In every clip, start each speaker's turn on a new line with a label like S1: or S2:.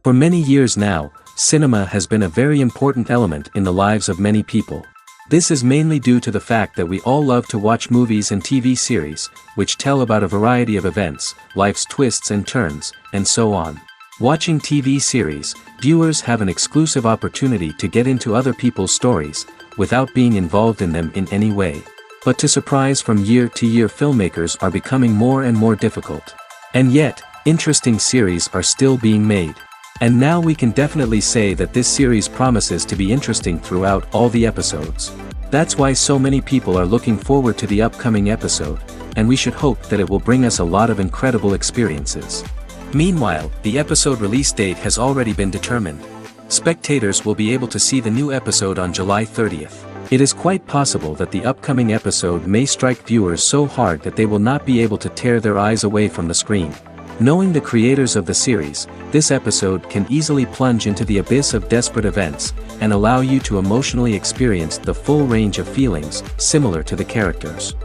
S1: For many years now, cinema has been a very important element in the lives of many people. This is mainly due to the fact that we all love to watch movies and TV series, which tell about a variety of events, life's twists and turns, and so on. Watching TV series, viewers have an exclusive opportunity to get into other people's stories, without being involved in them in any way. But to surprise from year to year, filmmakers are becoming more and more difficult. And yet, interesting series are still being made. And now we can definitely say that this series promises to be interesting throughout all the episodes. That's why so many people are looking forward to the upcoming episode, and we should hope that it will bring us a lot of incredible experiences. Meanwhile, the episode release date has already been determined. Spectators will be able to see the new episode on July 30th. It is quite possible that the upcoming episode may strike viewers so hard that they will not be able to tear their eyes away from the screen. Knowing the creators of the series, this episode can easily plunge into the abyss of desperate events, and allow you to emotionally experience the full range of feelings, similar to the characters.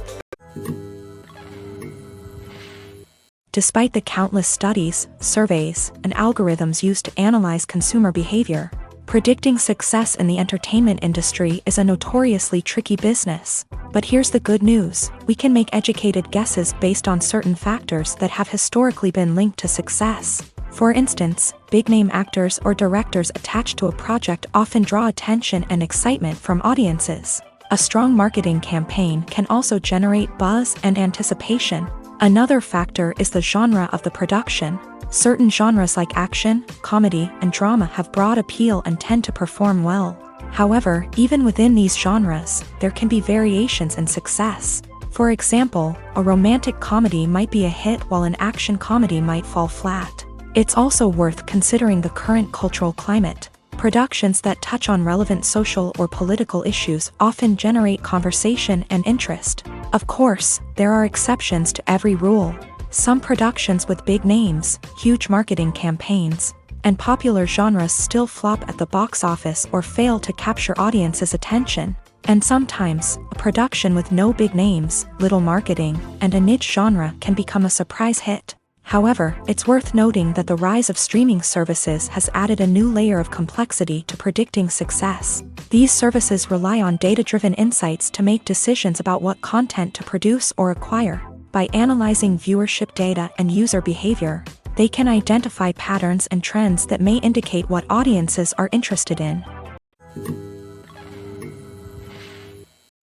S2: Despite the countless studies, surveys, and algorithms used to analyze consumer behavior, predicting success in the entertainment industry is a notoriously tricky business. But here's the good news: we can make educated guesses based on certain factors that have historically been linked to success. For instance, big-name actors or directors attached to a project often draw attention and excitement from audiences. A strong marketing campaign can also generate buzz and anticipation. Another factor is the genre of the production. Certain genres like action, comedy, and drama have broad appeal and tend to perform well. However, even within these genres, there can be variations in success. For example, a romantic comedy might be a hit while an action comedy might fall flat. It's also worth considering the current cultural climate. Productions that touch on relevant social or political issues often generate conversation and interest. Of course, there are exceptions to every rule. Some productions with big names, huge marketing campaigns, and popular genres still flop at the box office or fail to capture audiences' attention. And sometimes, a production with no big names, little marketing, and a niche genre can become a surprise hit. However, it's worth noting that the rise of streaming services has added a new layer of complexity to predicting success. These services rely on data-driven insights to make decisions about what content to produce or acquire. By analyzing viewership data and user behavior, they can identify patterns and trends that may indicate what audiences are interested in.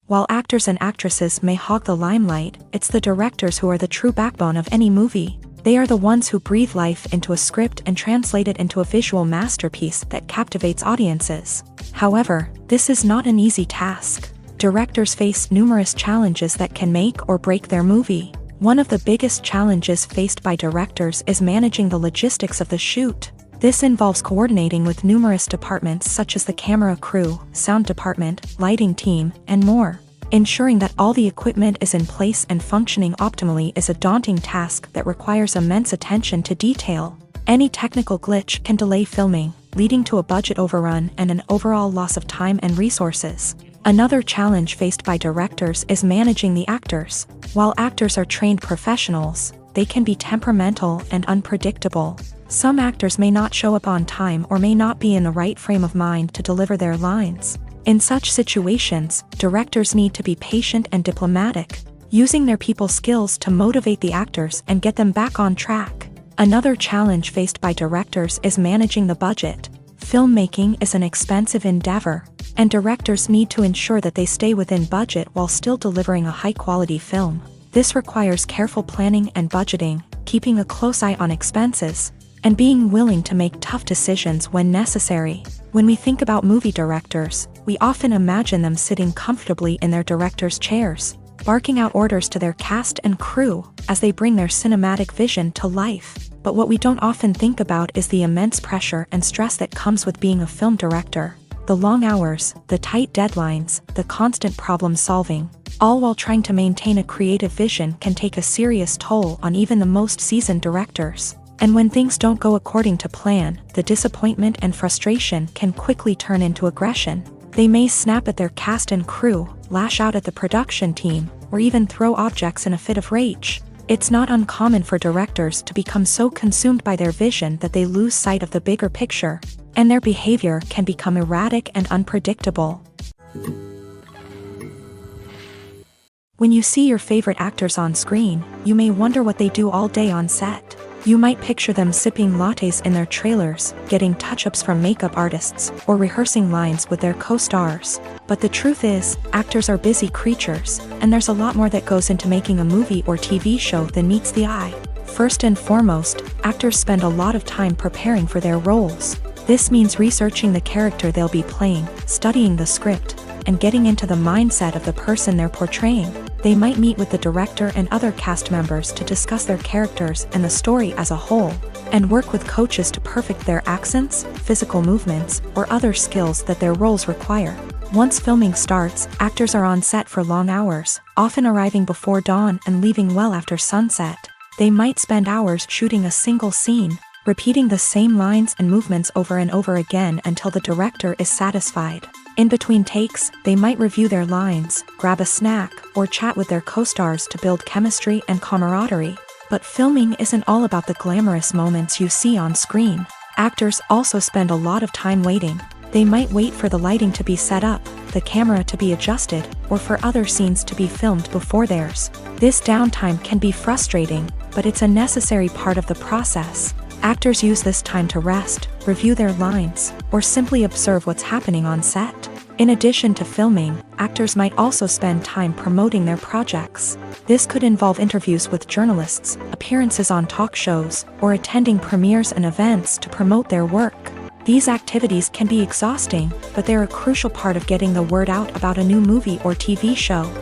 S2: While actors and actresses may hog the limelight, it's the directors who are the true backbone of any movie. They are the ones who breathe life into a script and translate it into a visual masterpiece that captivates audiences. However, this is not an easy task. Directors face numerous challenges that can make or break their movie. One of the biggest challenges faced by directors is managing the logistics of the shoot. This involves coordinating with numerous departments such as the camera crew, sound department, lighting team, and more. Ensuring that all the equipment is in place and functioning optimally is a daunting task that requires immense attention to detail. Any technical glitch can delay filming, leading to a budget overrun and an overall loss of time and resources. Another challenge faced by directors is managing the actors. While actors are trained professionals, they can be temperamental and unpredictable. Some actors may not show up on time or may not be in the right frame of mind to deliver their lines. In such situations, directors need to be patient and diplomatic, using their people skills to motivate the actors and get them back on track. Another challenge faced by directors is managing the budget. Filmmaking is an expensive endeavor, and directors need to ensure that they stay within budget while still delivering a high-quality film. This requires careful planning and budgeting, keeping a close eye on expenses, and being willing to make tough decisions when necessary. When we think about movie directors, we often imagine them sitting comfortably in their director's chairs, barking out orders to their cast and crew as they bring their cinematic vision to life. But what we don't often think about is the immense pressure and stress that comes with being a film director. The long hours, the tight deadlines, the constant problem solving, all while trying to maintain a creative vision can take a serious toll on even the most seasoned directors. And when things don't go according to plan, the disappointment and frustration can quickly turn into aggression. They may snap at their cast and crew, lash out at the production team, or even throw objects in a fit of rage. It's not uncommon for directors to become so consumed by their vision that they lose sight of the bigger picture, and their behavior can become erratic and unpredictable. When you see your favorite actors on screen, you may wonder what they do all day on set. You might picture them sipping lattes in their trailers, getting touch-ups from makeup artists, or rehearsing lines with their co-stars. But the truth is, actors are busy creatures, and there's a lot more that goes into making a movie or TV show than meets the eye. First and foremost, actors spend a lot of time preparing for their roles. This means researching the character they'll be playing, studying the script, and getting into the mindset of the person they're portraying. They might meet with the director and other cast members to discuss their characters and the story as a whole, and work with coaches to perfect their accents, physical movements, or other skills that their roles require. Once filming starts, actors are on set for long hours, often arriving before dawn and leaving well after sunset. They might spend hours shooting a single scene, repeating the same lines and movements over and over again until the director is satisfied. In between takes, they might review their lines, grab a snack, or chat with their co-stars to build chemistry and camaraderie. But filming isn't all about the glamorous moments you see on screen. Actors also spend a lot of time waiting. They might wait for the lighting to be set up, the camera to be adjusted, or for other scenes to be filmed before theirs. This downtime can be frustrating, but it's a necessary part of the process. Actors use this time to rest, review their lines, or simply observe what's happening on set. In addition to filming, actors might also spend time promoting their projects. This could involve interviews with journalists, appearances on talk shows, or attending premieres and events to promote their work. These activities can be exhausting, but they're a crucial part of getting the word out about a new movie or TV show.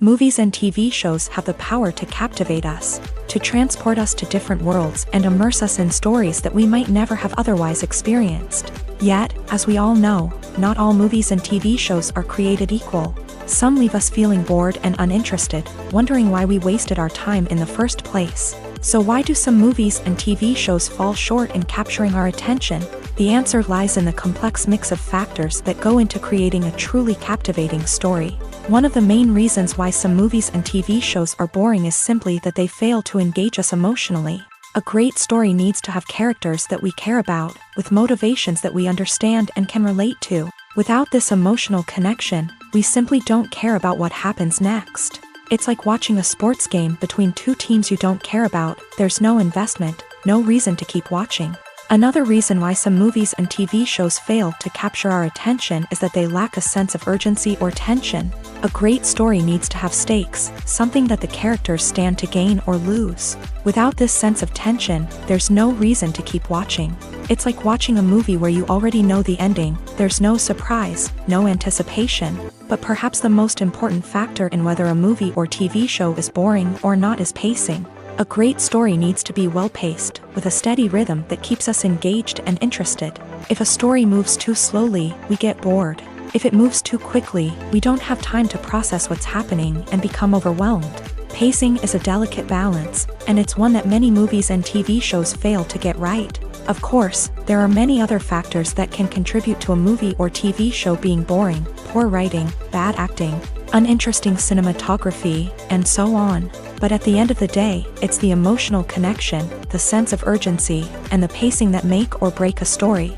S2: Movies and TV shows have the power to captivate us, to transport us to different worlds and immerse us in stories that we might never have otherwise experienced. Yet, as we all know, not all movies and TV shows are created equal. Some leave us feeling bored and uninterested, wondering why we wasted our time in the first place. So why do some movies and TV shows fall short in capturing our attention? The answer lies in the complex mix of factors that go into creating a truly captivating story. One of the main reasons why some movies and TV shows are boring is simply that they fail to engage us emotionally. A great story needs to have characters that we care about, with motivations that we understand and can relate to. Without this emotional connection, we simply don't care about what happens next. It's like watching a sports game between two teams you don't care about. There's no investment, no reason to keep watching. Another reason why some movies and TV shows fail to capture our attention is that they lack a sense of urgency or tension. A great story needs to have stakes, something that the characters stand to gain or lose. Without this sense of tension, there's no reason to keep watching. It's like watching a movie where you already know the ending. There's no surprise, no anticipation. But perhaps the most important factor in whether a movie or TV show is boring or not is pacing. A great story needs to be well-paced, with a steady rhythm that keeps us engaged and interested. If a story moves too slowly, we get bored. If it moves too quickly, we don't have time to process what's happening and become overwhelmed. Pacing is a delicate balance, and it's one that many movies and TV shows fail to get right. Of course, there are many other factors that can contribute to a movie or TV show being boring: poor writing, bad acting, uninteresting cinematography, and so on. But at the end of the day, it's the emotional connection, the sense of urgency, and the pacing that make or break a story.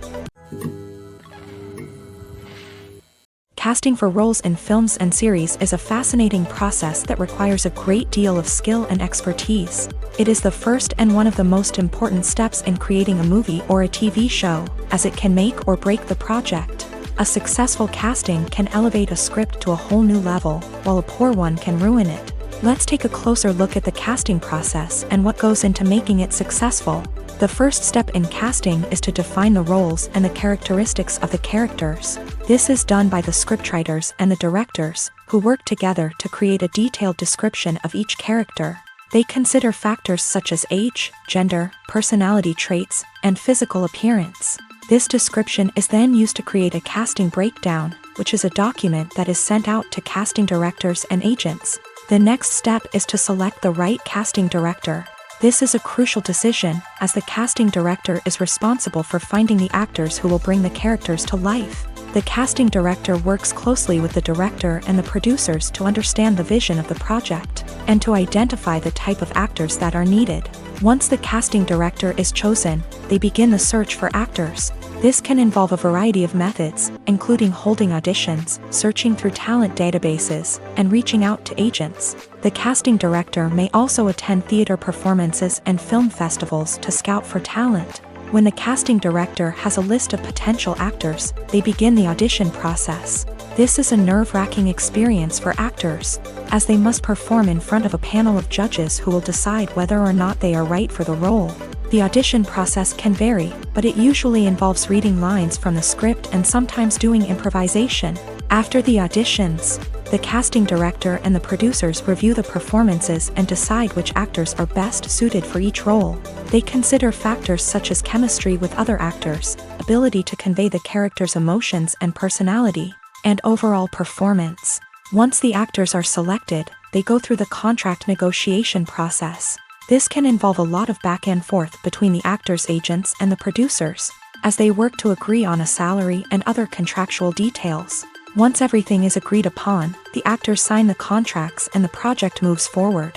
S2: Casting for roles in films and series is a fascinating process that requires a great deal of skill and expertise. It is the first and one of the most important steps in creating a movie or a TV show, as it can make or break the project. A successful casting can elevate a script to a whole new level, while a poor one can ruin it. Let's take a closer look at the casting process and what goes into making it successful. The first step in casting is to define the roles and the characteristics of the characters. This is done by the scriptwriters and the directors, who work together to create a detailed description of each character. They consider factors such as age, gender, personality traits, and physical appearance. This description is then used to create a casting breakdown, which is a document that is sent out to casting directors and agents. The next step is to select the right casting director. This is a crucial decision, as the casting director is responsible for finding the actors who will bring the characters to life. The casting director works closely with the director and the producers to understand the vision of the project, and to identify the type of actors that are needed. Once the casting director is chosen, they begin the search for actors. This can involve a variety of methods, including holding auditions, searching through talent databases, and reaching out to agents. The casting director may also attend theater performances and film festivals to scout for talent. When the casting director has a list of potential actors, they begin the audition process. This is a nerve-wracking experience for actors, as they must perform in front of a panel of judges who will decide whether or not they are right for the role. The audition process can vary, but it usually involves reading lines from the script and sometimes doing improvisation. After the auditions, the casting director and the producers review the performances and decide which actors are best suited for each role. They consider factors such as chemistry with other actors, ability to convey the character's emotions and personality, and overall performance. Once the actors are selected, they go through the contract negotiation process. This can involve a lot of back and forth between the actors' agents and the producers, as they work to agree on a salary and other contractual details. Once everything is agreed upon, the actors sign the contracts and the project moves forward.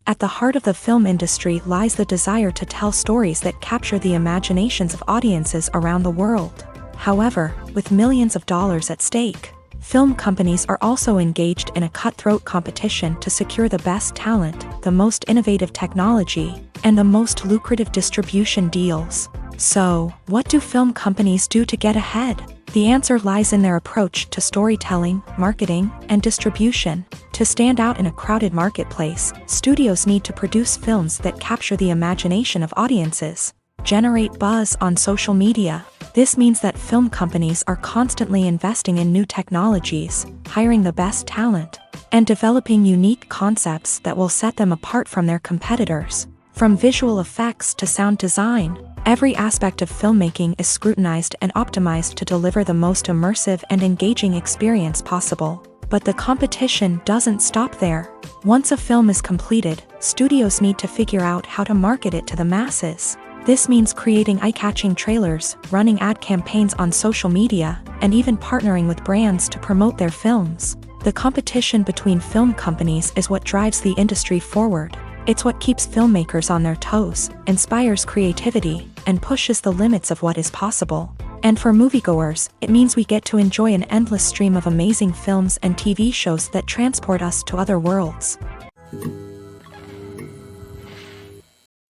S2: At the heart of the film industry lies the desire to tell stories that capture the imaginations of audiences around the world. However, with millions of dollars at stake, film companies are also engaged in a cutthroat competition to secure the best talent, the most innovative technology, and the most lucrative distribution deals. So, what do film companies do to get ahead? The answer lies in their approach to storytelling, marketing, and distribution. To stand out in a crowded marketplace, studios need to produce films that capture the imagination of audiences, generate buzz on social media. This means that film companies are constantly investing in new technologies, hiring the best talent, and developing unique concepts that will set them apart from their competitors. From visual effects to sound design, every aspect of filmmaking is scrutinized and optimized to deliver the most immersive and engaging experience possible. But the competition doesn't stop there. Once a film is completed, studios need to figure out how to market it to the masses. This means creating eye-catching trailers, running ad campaigns on social media, and even partnering with brands to promote their films. The competition between film companies is what drives the industry forward. It's what keeps filmmakers on their toes, inspires creativity, and pushes the limits of what is possible. And for moviegoers, it means we get to enjoy an endless stream of amazing films and TV shows that transport us to other worlds.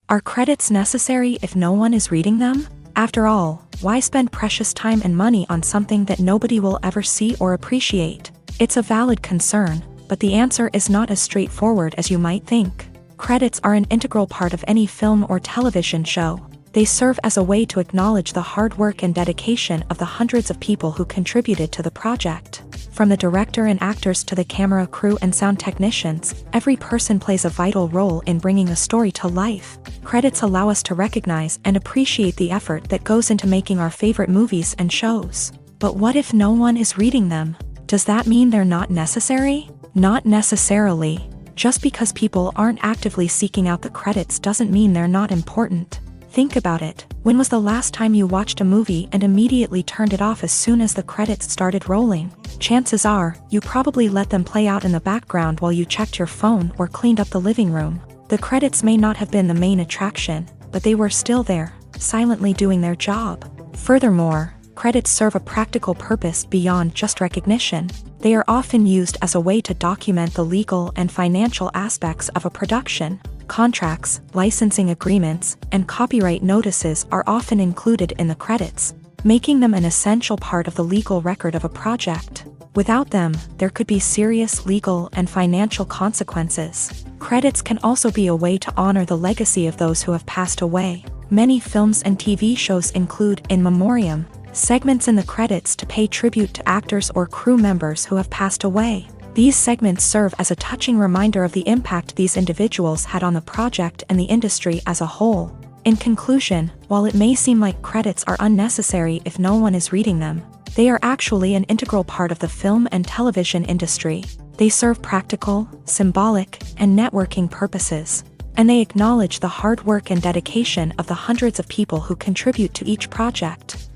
S2: Are credits necessary if no one is reading them? After all, why spend precious time and money on something that nobody will ever see or appreciate? It's a valid concern, but the answer is not as straightforward as you might think. Credits are an integral part of any film or television show. They serve as a way to acknowledge the hard work and dedication of the hundreds of people who contributed to the project. From the director and actors to the camera crew and sound technicians, every person plays a vital role in bringing a story to life. Credits allow us to recognize and appreciate the effort that goes into making our favorite movies and shows. But what if no one is reading them? Does that mean they're not necessary? Not necessarily. Just because people aren't actively seeking out the credits doesn't mean they're not important. Think about it. When was the last time you watched a movie and immediately turned it off as soon as the credits started rolling? Chances are, you probably let them play out in the background while you checked your phone or cleaned up the living room. The credits may not have been the main attraction, but they were still there, silently doing their job. Furthermore, credits serve a practical purpose beyond just recognition. They are often used as a way to document the legal and financial aspects of a production. Contracts, licensing agreements, and copyright notices are often included in the credits, making them an essential part of the legal record of a project. Without them, there could be serious legal and financial consequences. Credits can also be a way to honor the legacy of those who have passed away. Many films and TV shows include in memoriam segments in the credits to pay tribute to actors or crew members who have passed away. These segments serve as a touching reminder of the impact these individuals had on the project and the industry as a whole. In conclusion, while it may seem like credits are unnecessary if no one is reading them, they are actually an integral part of the film and television industry. They serve practical, symbolic, and networking purposes. and they acknowledge the hard work and dedication of the hundreds of people who contribute to each project.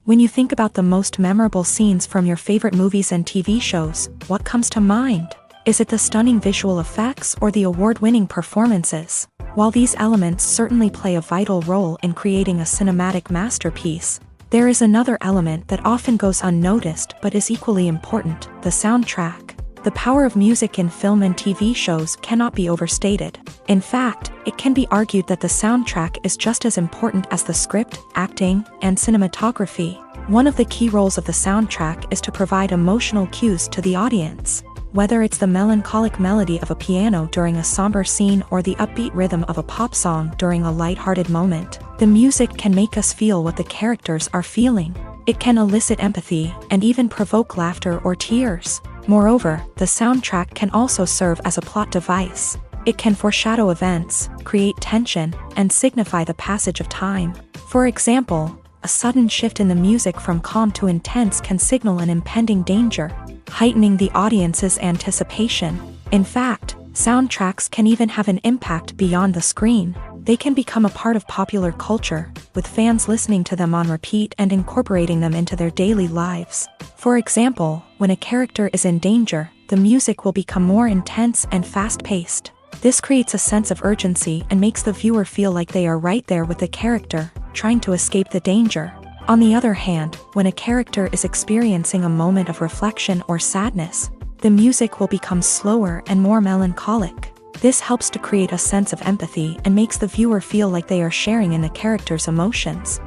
S2: When you think about the most memorable scenes from your favorite movies and TV shows, what comes to mind? Is it the stunning visual effects or the award-winning performances? While these elements certainly play a vital role in creating a cinematic masterpiece, there is another element that often goes unnoticed but is equally important: the soundtrack. The power of music in film and TV shows cannot be overstated. In fact, it can be argued that the soundtrack is just as important as the script, acting, and cinematography. One of the key roles of the soundtrack is to provide emotional cues to the audience. Whether it's the melancholic melody of a piano during a somber scene or the upbeat rhythm of a pop song during a lighthearted moment, the music can make us feel what the characters are feeling. It can elicit empathy and even provoke laughter or tears. Moreover, the soundtrack can also serve as a plot device. It can foreshadow events, create tension, and signify the passage of time. For example, a sudden shift in the music from calm to intense can signal an impending danger, heightening the audience's anticipation. In fact, soundtracks can even have an impact beyond the screen. They can become a part of popular culture, with fans listening to them on repeat and incorporating them into their daily lives. For example, when a character is in danger, the music will become more intense and fast-paced. This creates a sense of urgency and makes the viewer feel like they are right there with the character, trying to escape the danger. On the other hand, when a character is experiencing a moment of reflection or sadness, the music will become slower and more melancholic. This helps to create a sense of empathy and makes the viewer feel like they are sharing in the character's emotions.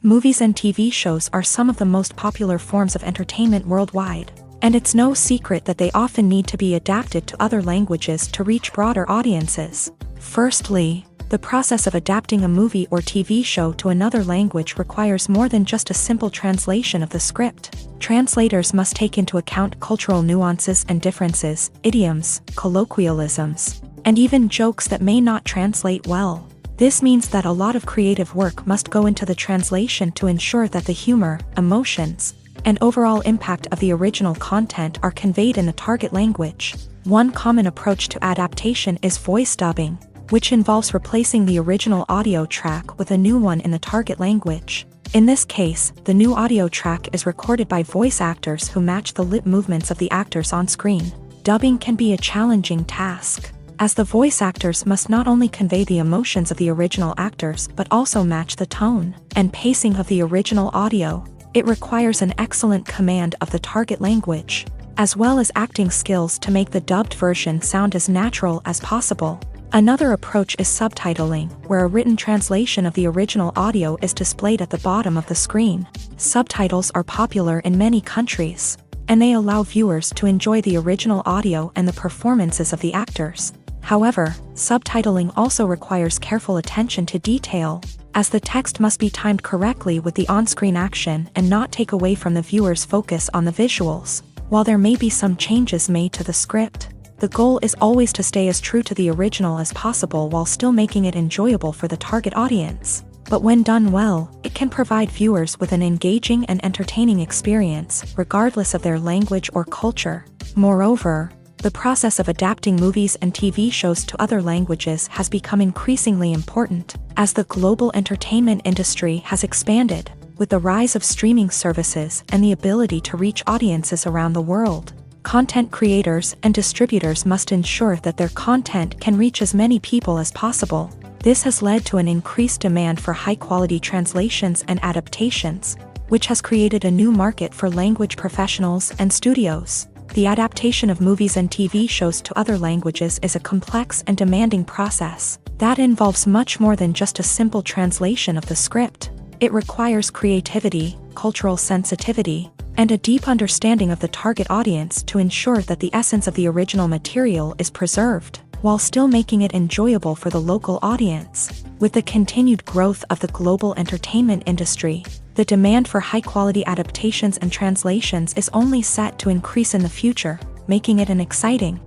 S2: Movies and TV shows are some of the most popular forms of entertainment worldwide, and it's no secret that they often need to be adapted to other languages to reach broader audiences. Firstly, the process of adapting a movie or TV show to another language requires more than just a simple translation of the script. Translators must take into account cultural nuances and differences, idioms, colloquialisms, and even jokes that may not translate well. This means that a lot of creative work must go into the translation to ensure that the humor, emotions, and overall impact of the original content are conveyed in the target language. One common approach to adaptation is voice dubbing, which involves replacing the original audio track with a new one in the target language. In this case, the new audio track is recorded by voice actors who match the lip movements of the actors on screen. Dubbing can be a challenging task, as the voice actors must not only convey the emotions of the original actors but also match the tone and pacing of the original audio. It requires an excellent command of the target language, as well as acting skills to make the dubbed version sound as natural as possible. Another approach is subtitling, where a written translation of the original audio is displayed at the bottom of the screen. Subtitles are popular in many countries, and they allow viewers to enjoy the original audio and the performances of the actors. However, subtitling also requires careful attention to detail, as the text must be timed correctly with the on-screen action and not take away from the viewer's focus on the visuals. While there may be some changes made to the script, the goal is always to stay as true to the original as possible while still making it enjoyable for the target audience. But when done well, it can provide viewers with an engaging and entertaining experience, regardless of their language or culture. Moreover, the process of adapting movies and TV shows to other languages has become increasingly important, as the global entertainment industry has expanded, with the rise of streaming services and the ability to reach audiences around the world. Content creators and distributors must ensure that their content can reach as many people as possible. This has led to an increased demand for high-quality translations and adaptations, which has created a new market for language professionals and studios. The adaptation of movies and TV shows to other languages is a complex and demanding process that involves much more than just a simple translation of the script. It requires creativity, cultural sensitivity, and a deep understanding of the target audience to ensure that the essence of the original material is preserved, while still making it enjoyable for the local audience. With the continued growth of the global entertainment industry, the demand for high-quality adaptations and translations is only set to increase in the future, making it an exciting.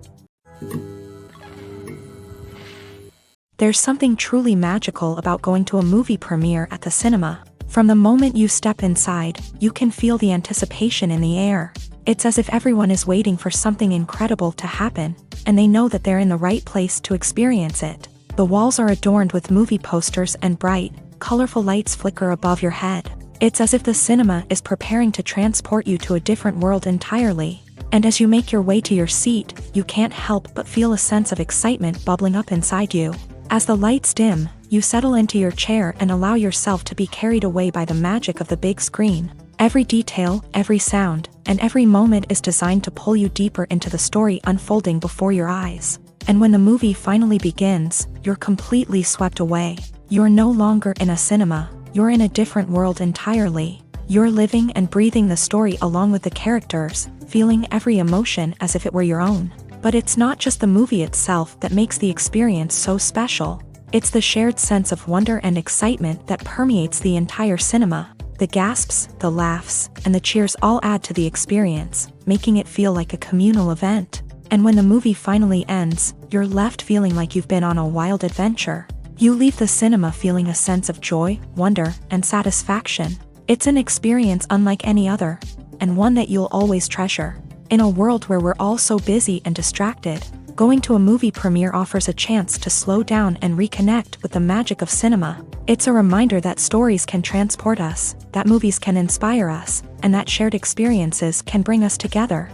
S2: There's something truly magical about going to a movie premiere at the cinema. From the moment you step inside, you can feel the anticipation in the air. It's as if everyone is waiting for something incredible to happen, and they know that they're in the right place to experience it. The walls are adorned with movie posters and bright, colorful lights flicker above your head. It's as if the cinema is preparing to transport you to a different world entirely. And as you make your way to your seat, you can't help but feel a sense of excitement bubbling up inside you. As the lights dim, you settle into your chair and allow yourself to be carried away by the magic of the big screen. Every detail, every sound, and every moment is designed to pull you deeper into the story unfolding before your eyes. And when the movie finally begins, you're completely swept away. You're no longer in a cinema, you're in a different world entirely. You're living and breathing the story along with the characters, feeling every emotion as if it were your own. But it's not just the movie itself that makes the experience so special. It's the shared sense of wonder and excitement that permeates the entire cinema. The gasps, the laughs, and the cheers all add to the experience, making it feel like a communal event. And when the movie finally ends, you're left feeling like you've been on a wild adventure. You leave the cinema feeling a sense of joy, wonder, and satisfaction. It's an experience unlike any other, and one that you'll always treasure. In a world where we're all so busy and distracted, going to a movie premiere offers a chance to slow down and reconnect with the magic of cinema. It's a reminder that stories can transport us, that movies can inspire us, and that shared experiences can bring us together.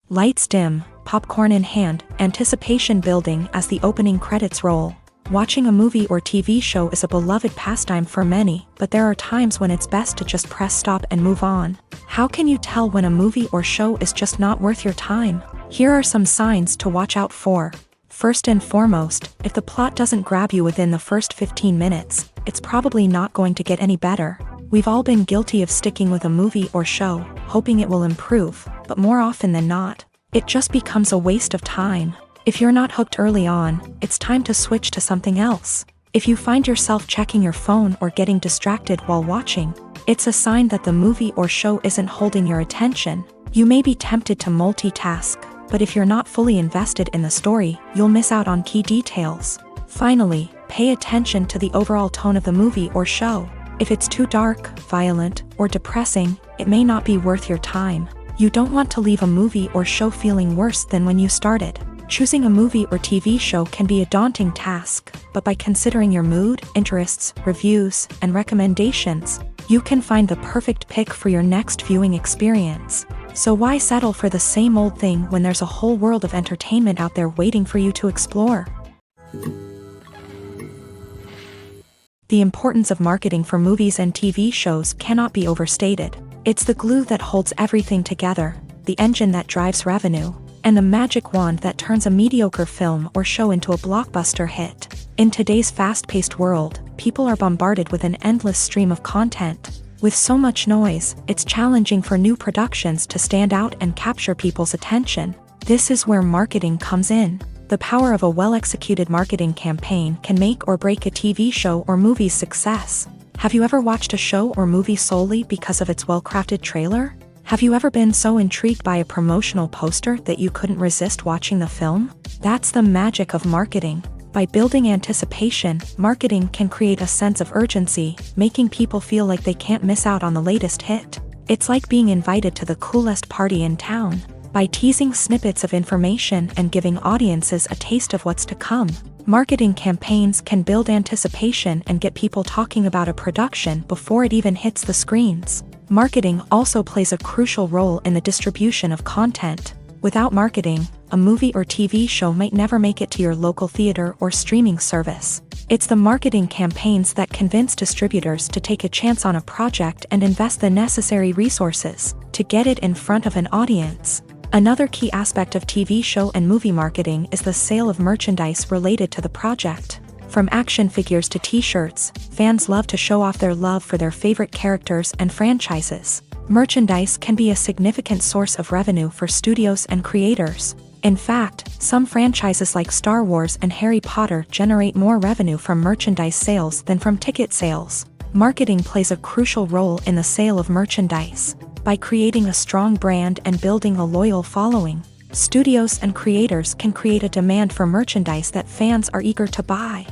S2: Lights dim, popcorn in hand, anticipation building as the opening credits roll. Watching a movie or TV show is a beloved pastime for many, but there are times when it's best to just press stop and move on. How can you tell when a movie or show is just not worth your time? Here are some signs to watch out for. First and foremost, if the plot doesn't grab you within the first 15 minutes, it's probably not going to get any better. We've all been guilty of sticking with a movie or show, hoping it will improve, but more often than not, it just becomes a waste of time. If you're not hooked early on, it's time to switch to something else. If you find yourself checking your phone or getting distracted while watching, it's a sign that the movie or show isn't holding your attention. You may be tempted to multitask, but if you're not fully invested in the story, you'll miss out on key details. Finally, pay attention to the overall tone of the movie or show. If it's too dark, violent, or depressing, it may not be worth your time. You don't want to leave a movie or show feeling worse than when you started. Choosing a movie or TV show can be a daunting task, but by considering your mood, interests, reviews, and recommendations, you can find the perfect pick for your next viewing experience. So why settle for the same old thing when there's a whole world of entertainment out there waiting for you to explore? The importance of marketing for movies and TV shows cannot be overstated. It's the glue that holds everything together, the engine that drives revenue, and the magic wand that turns a mediocre film or show into a blockbuster hit. In today's fast-paced world, people are bombarded with an endless stream of content. With so much noise, it's challenging for new productions to stand out and capture people's attention. This is where marketing comes in. The power of a well-executed marketing campaign can make or break a TV show or movie's success. Have you ever watched a show or movie solely because of its well-crafted trailer? Have you ever been so intrigued by a promotional poster that you couldn't resist watching the film? That's the magic of marketing. By building anticipation, marketing can create a sense of urgency, making people feel like they can't miss out on the latest hit. It's like being invited to the coolest party in town. By teasing snippets of information and giving audiences a taste of what's to come, marketing campaigns can build anticipation and get people talking about a production before it even hits the screens. Marketing also plays a crucial role in the distribution of content. Without marketing, a movie or TV show might never make it to your local theater or streaming service. It's the marketing campaigns that convince distributors to take a chance on a project and invest the necessary resources to get it in front of an audience. Another key aspect of TV show and movie marketing is the sale of merchandise related to the project. From action figures to t-shirts, fans love to show off their love for their favorite characters and franchises. Merchandise can be a significant source of revenue for studios and creators. In fact, some franchises like Star Wars and Harry Potter generate more revenue from merchandise sales than from ticket sales. Marketing plays a crucial role in the sale of merchandise. By creating a strong brand and building a loyal following, studios and creators can create a demand for merchandise that fans are eager to buy.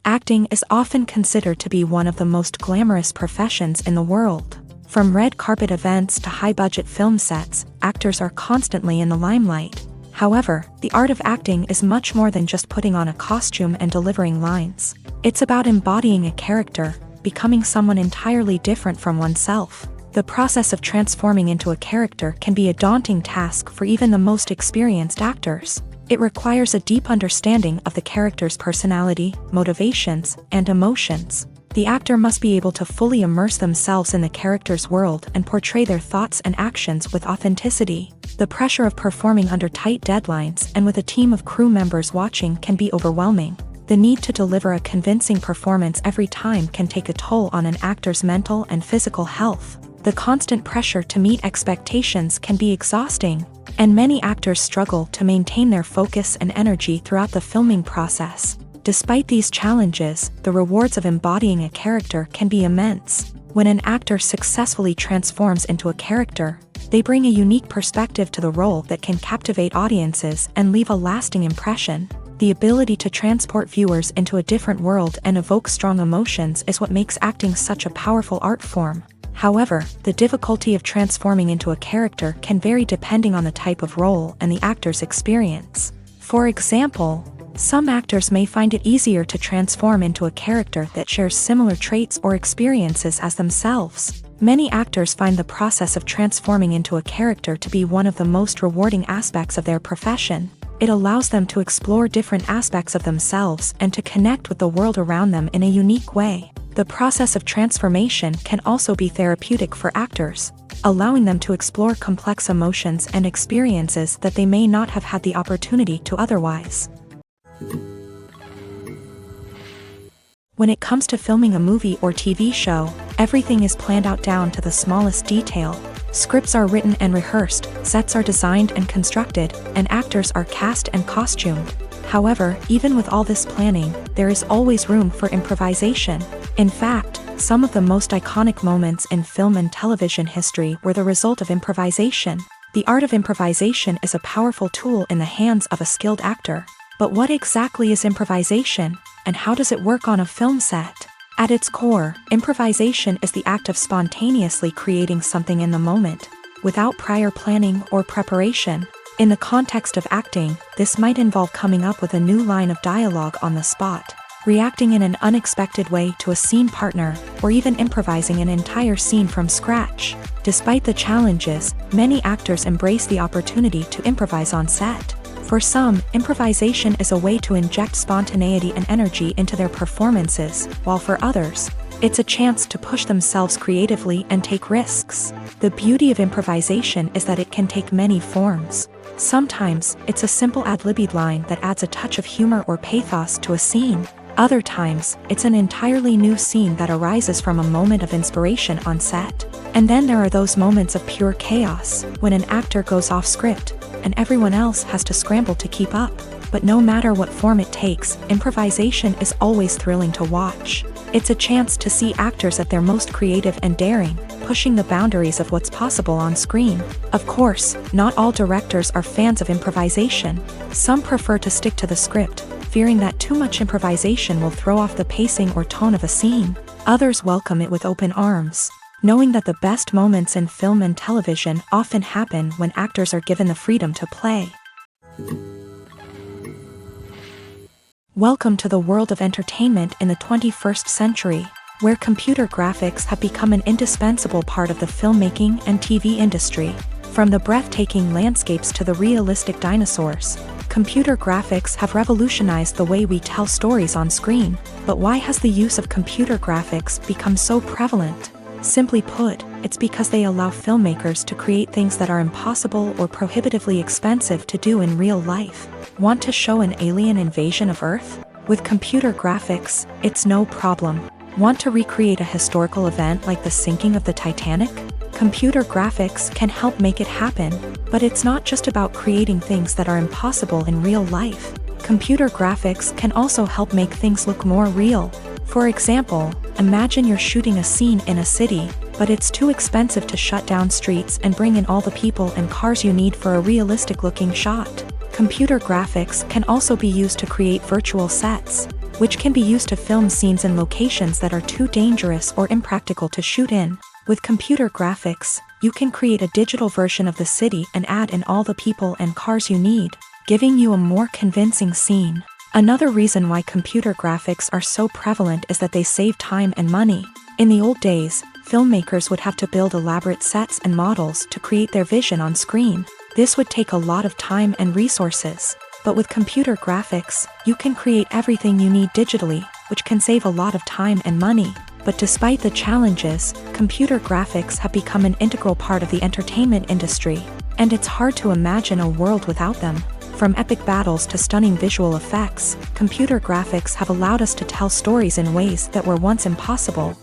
S2: Acting is often considered to be one of the most glamorous professions in the world. From red carpet events to high-budget film sets, actors are constantly in the limelight. However, the art of acting is much more than just putting on a costume and delivering lines. It's about embodying a character, becoming someone entirely different from oneself. The process of transforming into a character can be a daunting task for even the most experienced actors. It requires a deep understanding of the character's personality, motivations, and emotions. The actor must be able to fully immerse themselves in the character's world and portray their thoughts and actions with authenticity. The pressure of performing under tight deadlines and with a team of crew members watching can be overwhelming. The need to deliver a convincing performance every time can take a toll on an actor's mental and physical health. The constant pressure to meet expectations can be exhausting, and many actors struggle to maintain their focus and energy throughout the filming process. Despite these challenges, the rewards of embodying a character can be immense. When an actor successfully transforms into a character, they bring a unique perspective to the role that can captivate audiences and leave a lasting impression. The ability to transport viewers into a different world and evoke strong emotions is what makes acting such a powerful art form. However, the difficulty of transforming into a character can vary depending on the type of role and the actor's experience. For example, some actors may find it easier to transform into a character that shares similar traits or experiences as themselves. Many actors find the process of transforming into a character to be one of the most rewarding aspects of their profession. It allows them to explore different aspects of themselves and to connect with the world around them in a unique way. The process of transformation can also be therapeutic for actors, allowing them to explore complex emotions and experiences that they may not have had the opportunity to otherwise. When it comes to filming a movie or TV show, everything is planned out down to the smallest detail. Scripts are written and rehearsed, sets are designed and constructed, and actors are cast and costumed. However, even with all this planning, there is always room for improvisation. In fact, some of the most iconic moments in film and television history were the result of improvisation. The art of improvisation is a powerful tool in the hands of a skilled actor. But what exactly is improvisation, and how does it work on a film set? At its core, improvisation is the act of spontaneously creating something in the moment, without prior planning or preparation. In the context of acting, this might involve coming up with a new line of dialogue on the spot, reacting in an unexpected way to a scene partner, or even improvising an entire scene from scratch. Despite the challenges, many actors embrace the opportunity to improvise on set. For some, improvisation is a way to inject spontaneity and energy into their performances, while for others, it's a chance to push themselves creatively and take risks. The beauty of improvisation is that it can take many forms. Sometimes, it's a simple ad-libbed line that adds a touch of humor or pathos to a scene. Other times, it's an entirely new scene that arises from a moment of inspiration on set. And then there are those moments of pure chaos, when an actor goes off script, and everyone else has to scramble to keep up. But no matter what form it takes, improvisation is always thrilling to watch. It's a chance to see actors at their most creative and daring, pushing the boundaries of what's possible on screen. Of course, not all directors are fans of improvisation. Some prefer to stick to the script, fearing that too much improvisation will throw off the pacing or tone of a scene. Others welcome it with open arms, knowing that the best moments in film and television often happen when actors are given the freedom to play. Welcome to the world of entertainment in the 21st century, where computer graphics have become an indispensable part of the filmmaking and TV industry. From the breathtaking landscapes to the realistic dinosaurs, computer graphics have revolutionized the way we tell stories on screen. But why has the use of computer graphics become so prevalent? Simply put, it's because they allow filmmakers to create things that are impossible or prohibitively expensive to do in real life. Want to show an alien invasion of Earth? With computer graphics, it's no problem. Want to recreate a historical event like the sinking of the Titanic? Computer graphics can help make it happen. But it's not just about creating things that are impossible in real life. Computer graphics can also help make things look more real. For example, imagine you're shooting a scene in a city, but it's too expensive to shut down streets and bring in all the people and cars you need for a realistic-looking shot. Computer graphics can also be used to create virtual sets. which can be used to film scenes in locations that are too dangerous or impractical to shoot in. With computer graphics, you can create a digital version of the city and add in all the people and cars you need, giving you a more convincing scene. Another reason why computer graphics are so prevalent is that they save time and money. In the old days, filmmakers would have to build elaborate sets and models to create their vision on screen. This would take a lot of time and resources. But with computer graphics, you can create everything you need digitally, which can save a lot of time and money. But despite the challenges, computer graphics have become an integral part of the entertainment industry, and it's hard to imagine a world without them. From epic battles to stunning visual effects, computer graphics have allowed us to tell stories in ways that were once impossible.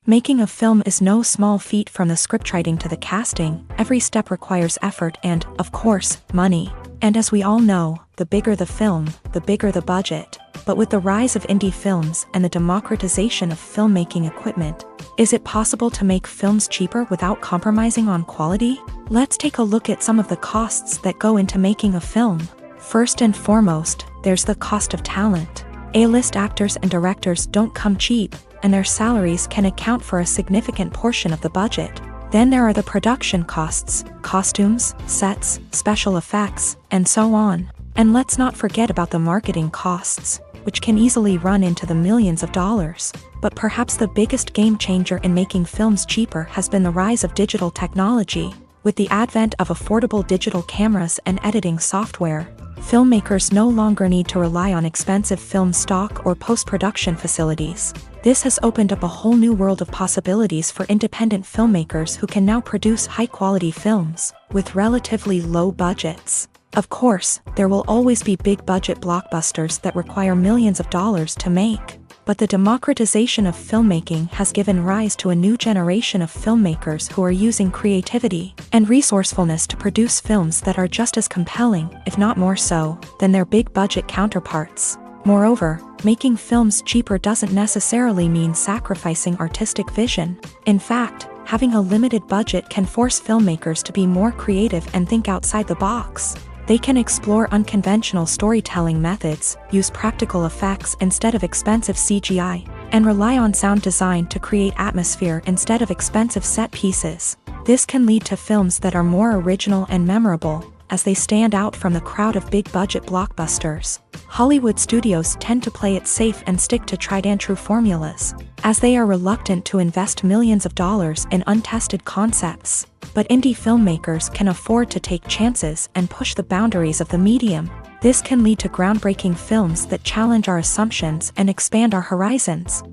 S2: Making a film is no small feat. From the scriptwriting to the casting, every step requires effort and, of course, money. And as we all know, the bigger the film, the bigger the budget. But with the rise of indie films and the democratization of filmmaking equipment, is it possible to make films cheaper without compromising on quality? Let's take a look at some of the costs that go into making a film. First and foremost, there's the cost of talent. A-list actors and directors don't come cheap, and their salaries can account for a significant portion of the budget. Then there are the production costs, costumes, sets, special effects, and so on. And let's not forget about the marketing costs, which can easily run into the millions of dollars. But perhaps the biggest game changer in making films cheaper has been the rise of digital technology. With the advent of affordable digital cameras and editing software, filmmakers no longer need to rely on expensive film stock or post-production facilities. This has opened up a whole new world of possibilities for independent filmmakers who can now produce high-quality films with relatively low budgets. Of course, there will always be big-budget blockbusters that require millions of dollars to make. But the democratization of filmmaking has given rise to a new generation of filmmakers who are using creativity and resourcefulness to produce films that are just as compelling, if not more so, than their big-budget counterparts. Moreover, making films cheaper doesn't necessarily mean sacrificing artistic vision. In fact, having a limited budget can force filmmakers to be more creative and think outside the box. They can explore unconventional storytelling methods, use practical effects instead of expensive CGI, and rely on sound design to create atmosphere instead of expensive set pieces. This can lead to films that are more original and memorable, as they stand out from the crowd of big-budget blockbusters. Hollywood studios tend to play it safe and stick to tried-and-true formulas, as they are reluctant to invest millions of dollars in untested concepts. But indie filmmakers can afford to take chances and push the boundaries of the medium. This can lead to groundbreaking films that challenge our assumptions and expand our horizons.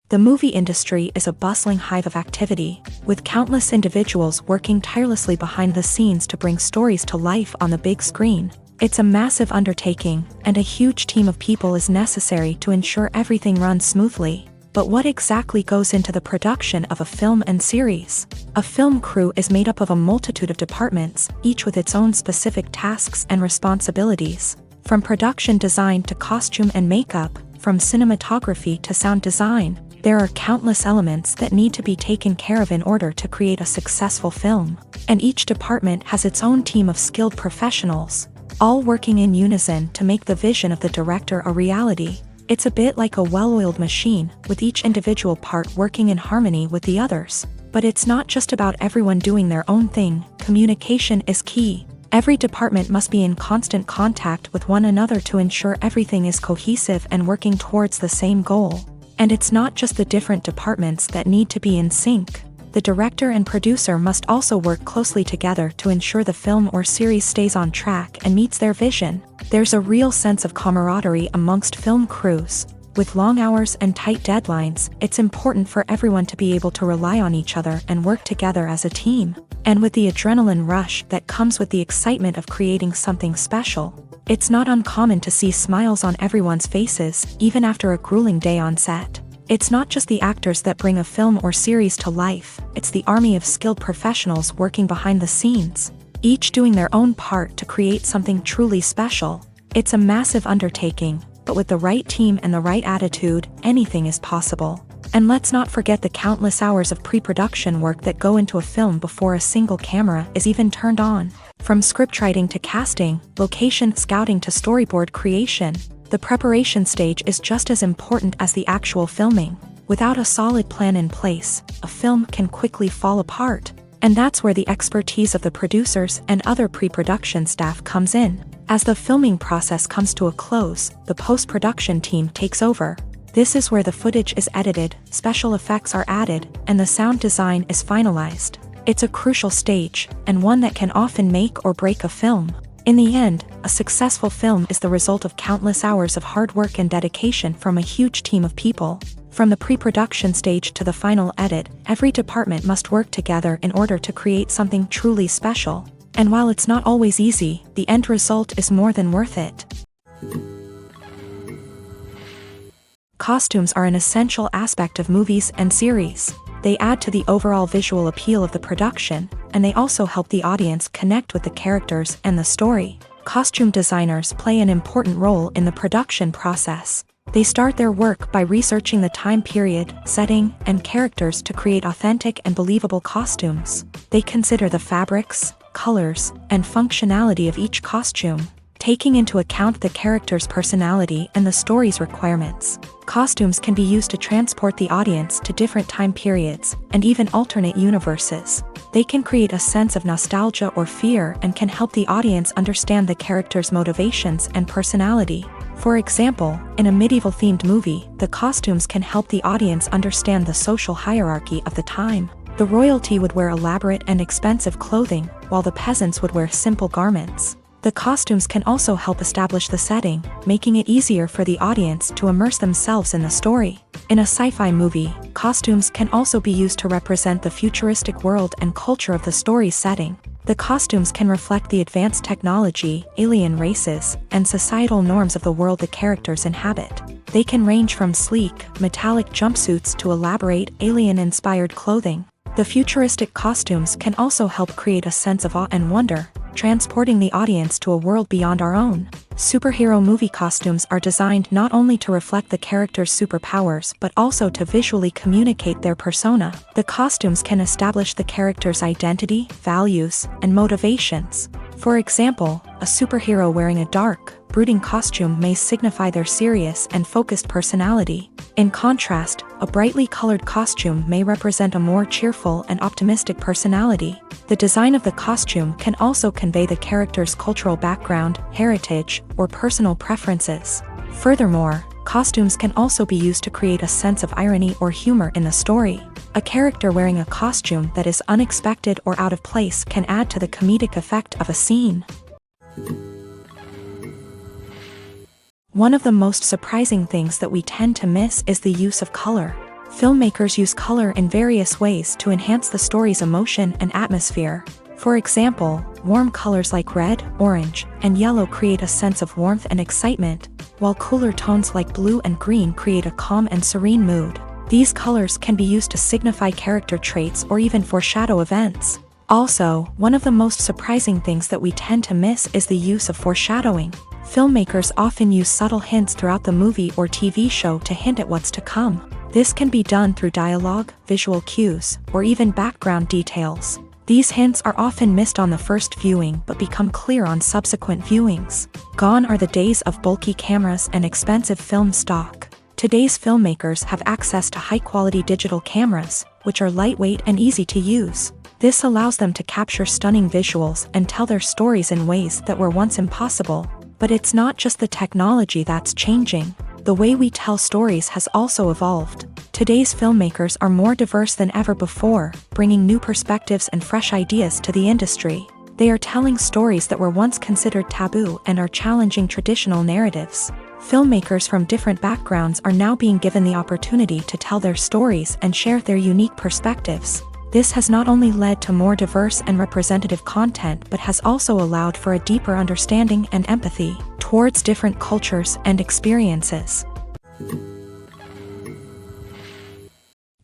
S2: The movie industry is a bustling hive of activity, with countless individuals working tirelessly behind the scenes to bring stories to life on the big screen. It's a massive undertaking, and a huge team of people is necessary to ensure everything runs smoothly. But what exactly goes into the production of a film and series? A film crew is made up of a multitude of departments, each with its own specific tasks and responsibilities. From production design to costume and makeup, from cinematography to sound design, there are countless elements that need to be taken care of in order to create a successful film. And each department has its own team of skilled professionals, all working in unison to make the vision of the director a reality. It's a bit like a well-oiled machine, with each individual part working in harmony with the others. But it's not just about everyone doing their own thing. Communication is key. Every department must be in constant contact with one another to ensure everything is cohesive and working towards the same goal. And it's not just the different departments that need to be in sync. The director and producer must also work closely together to ensure the film or series stays on track and meets their vision. There's a real sense of camaraderie amongst film crews. With long hours and tight deadlines, it's important for everyone to be able to rely on each other and work together as a team. And with the adrenaline rush that comes with the excitement of creating something special, it's not uncommon to see smiles on everyone's faces, even after a grueling day on set. It's not just the actors that bring a film or series to life, it's the army of skilled professionals working behind the scenes, each doing their own part to create something truly special. It's a massive undertaking, but with the right team and the right attitude, anything is possible. And let's not forget the countless hours of pre-production work that go into a film before a single camera is even turned on. From scriptwriting to casting, location scouting to storyboard creation, the preparation stage is just as important as the actual filming. Without a solid plan in place, a film can quickly fall apart. And that's where the expertise of the producers and other pre-production staff comes in. As the filming process comes to a close, the post-production team takes over. This is where the footage is edited, special effects are added, and the sound design is finalized. It's a crucial stage, and one that can often make or break a film. In the end, a successful film is the result of countless hours of hard work and dedication from a huge team of people. From the pre-production stage to the final edit, every department must work together in order to create something truly special. And while it's not always easy, the end result is more than worth it. Costumes are an essential aspect of movies and series. They add to the overall visual appeal of the production, and they also help the audience connect with the characters and the story. Costume designers play an important role in the production process. They start their work by researching the time period, setting, and characters to create authentic and believable costumes. They consider the fabrics, colors, and functionality of each costume, taking into account the character's personality and the story's requirements. Costumes can be used to transport the audience to different time periods, and even alternate universes. They can create a sense of nostalgia or fear and can help the audience understand the character's motivations and personality. For example, in a medieval-themed movie, the costumes can help the audience understand the social hierarchy of the time. The royalty would wear elaborate and expensive clothing, while the peasants would wear simple garments. The costumes can also help establish the setting, making it easier for the audience to immerse themselves in the story. In a sci-fi movie, costumes can also be used to represent the futuristic world and culture of the story's setting. The costumes can reflect the advanced technology, alien races, and societal norms of the world the characters inhabit. They can range from sleek, metallic jumpsuits to elaborate, alien-inspired clothing. The futuristic costumes can also help create a sense of awe and wonder, transporting the audience to a world beyond our own. Superhero movie costumes are designed not only to reflect the character's superpowers but also to visually communicate their persona. The costumes can establish the character's identity, values, and motivations. For example, a superhero wearing a dark, brooding costume may signify their serious and focused personality. In contrast, a brightly colored costume may represent a more cheerful and optimistic personality. The design of the costume can also convey the character's cultural background, heritage, or personal preferences. Furthermore, costumes can also be used to create a sense of irony or humor in the story. A character wearing a costume that is unexpected or out of place can add to the comedic effect of a scene. One of the most surprising things that we tend to miss is the use of color. Filmmakers use color in various ways to enhance the story's emotion and atmosphere. For example, warm colors like red, orange, and yellow create a sense of warmth and excitement, while cooler tones like blue and green create a calm and serene mood. These colors can be used to signify character traits or even foreshadow events. Also, one of the most surprising things that we tend to miss is the use of foreshadowing. Filmmakers often use subtle hints throughout the movie or TV show to hint at what's to come. This can be done through dialogue, visual cues, or even background details. These hints are often missed on the first viewing but become clear on subsequent viewings. Gone are the days of bulky cameras and expensive film stock. Today's filmmakers have access to high-quality digital cameras, which are lightweight and easy to use. This allows them to capture stunning visuals and tell their stories in ways that were once impossible. But it's not just the technology that's changing. The way we tell stories has also evolved. Today's filmmakers are more diverse than ever before, bringing new perspectives and fresh ideas to the industry. They are telling stories that were once considered taboo and are challenging traditional narratives. Filmmakers from different backgrounds are now being given the opportunity to tell their stories and share their unique perspectives. This has not only led to more diverse and representative content but has also allowed for a deeper understanding and empathy towards different cultures and experiences.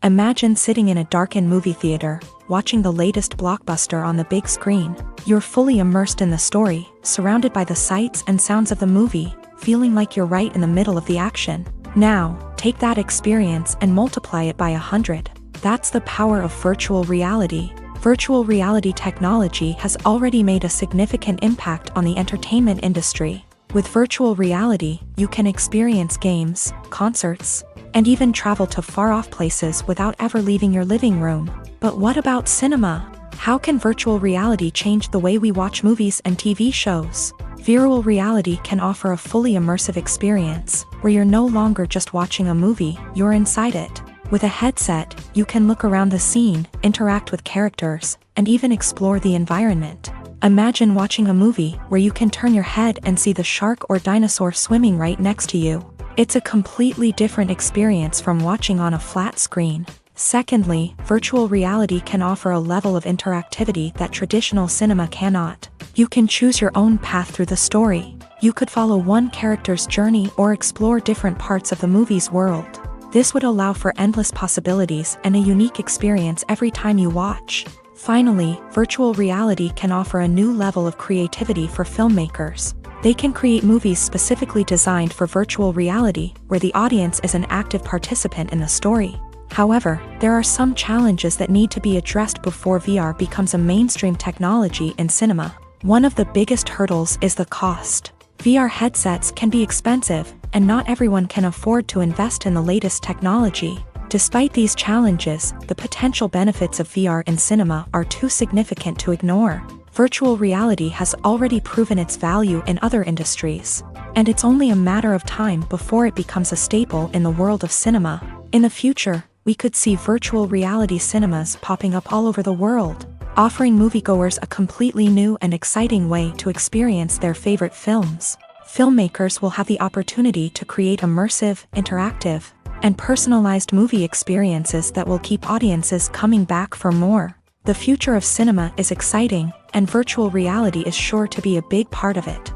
S2: Imagine sitting in a darkened movie theater, watching the latest blockbuster on the big screen. You're fully immersed in the story, surrounded by the sights and sounds of the movie, feeling like you're right in the middle of the action. Now, take that experience and multiply it by 100. That's the power of virtual reality. Virtual reality technology has already made a significant impact on the entertainment industry. With virtual reality, you can experience games, concerts, and even travel to far-off places without ever leaving your living room. But what about cinema? How can virtual reality change the way we watch movies and TV shows? Virtual reality can offer a fully immersive experience, where you're no longer just watching a movie, you're inside it. With a headset, you can look around the scene, interact with characters, and even explore the environment. Imagine watching a movie where you can turn your head and see the shark or dinosaur swimming right next to you. It's a completely different experience from watching on a flat screen. Secondly, virtual reality can offer a level of interactivity that traditional cinema cannot. You can choose your own path through the story. You could follow one character's journey or explore different parts of the movie's world. This would allow for endless possibilities and a unique experience every time you watch. Finally, virtual reality can offer a new level of creativity for filmmakers. They can create movies specifically designed for virtual reality, where the audience is an active participant in the story. However, there are some challenges that need to be addressed before VR becomes a mainstream technology in cinema. One of the biggest hurdles is the cost. VR headsets can be expensive, and not everyone can afford to invest in the latest technology. Despite these challenges, the potential benefits of VR in cinema are too significant to ignore. Virtual reality has already proven its value in other industries, and it's only a matter of time before it becomes a staple in the world of cinema. In the future, we could see virtual reality cinemas popping up all over the world, offering moviegoers a completely new and exciting way to experience their favorite films. Filmmakers will have the opportunity to create immersive, interactive, and personalized movie experiences that will keep audiences coming back for more. The future of cinema is exciting, and virtual reality is sure to be a big part of it.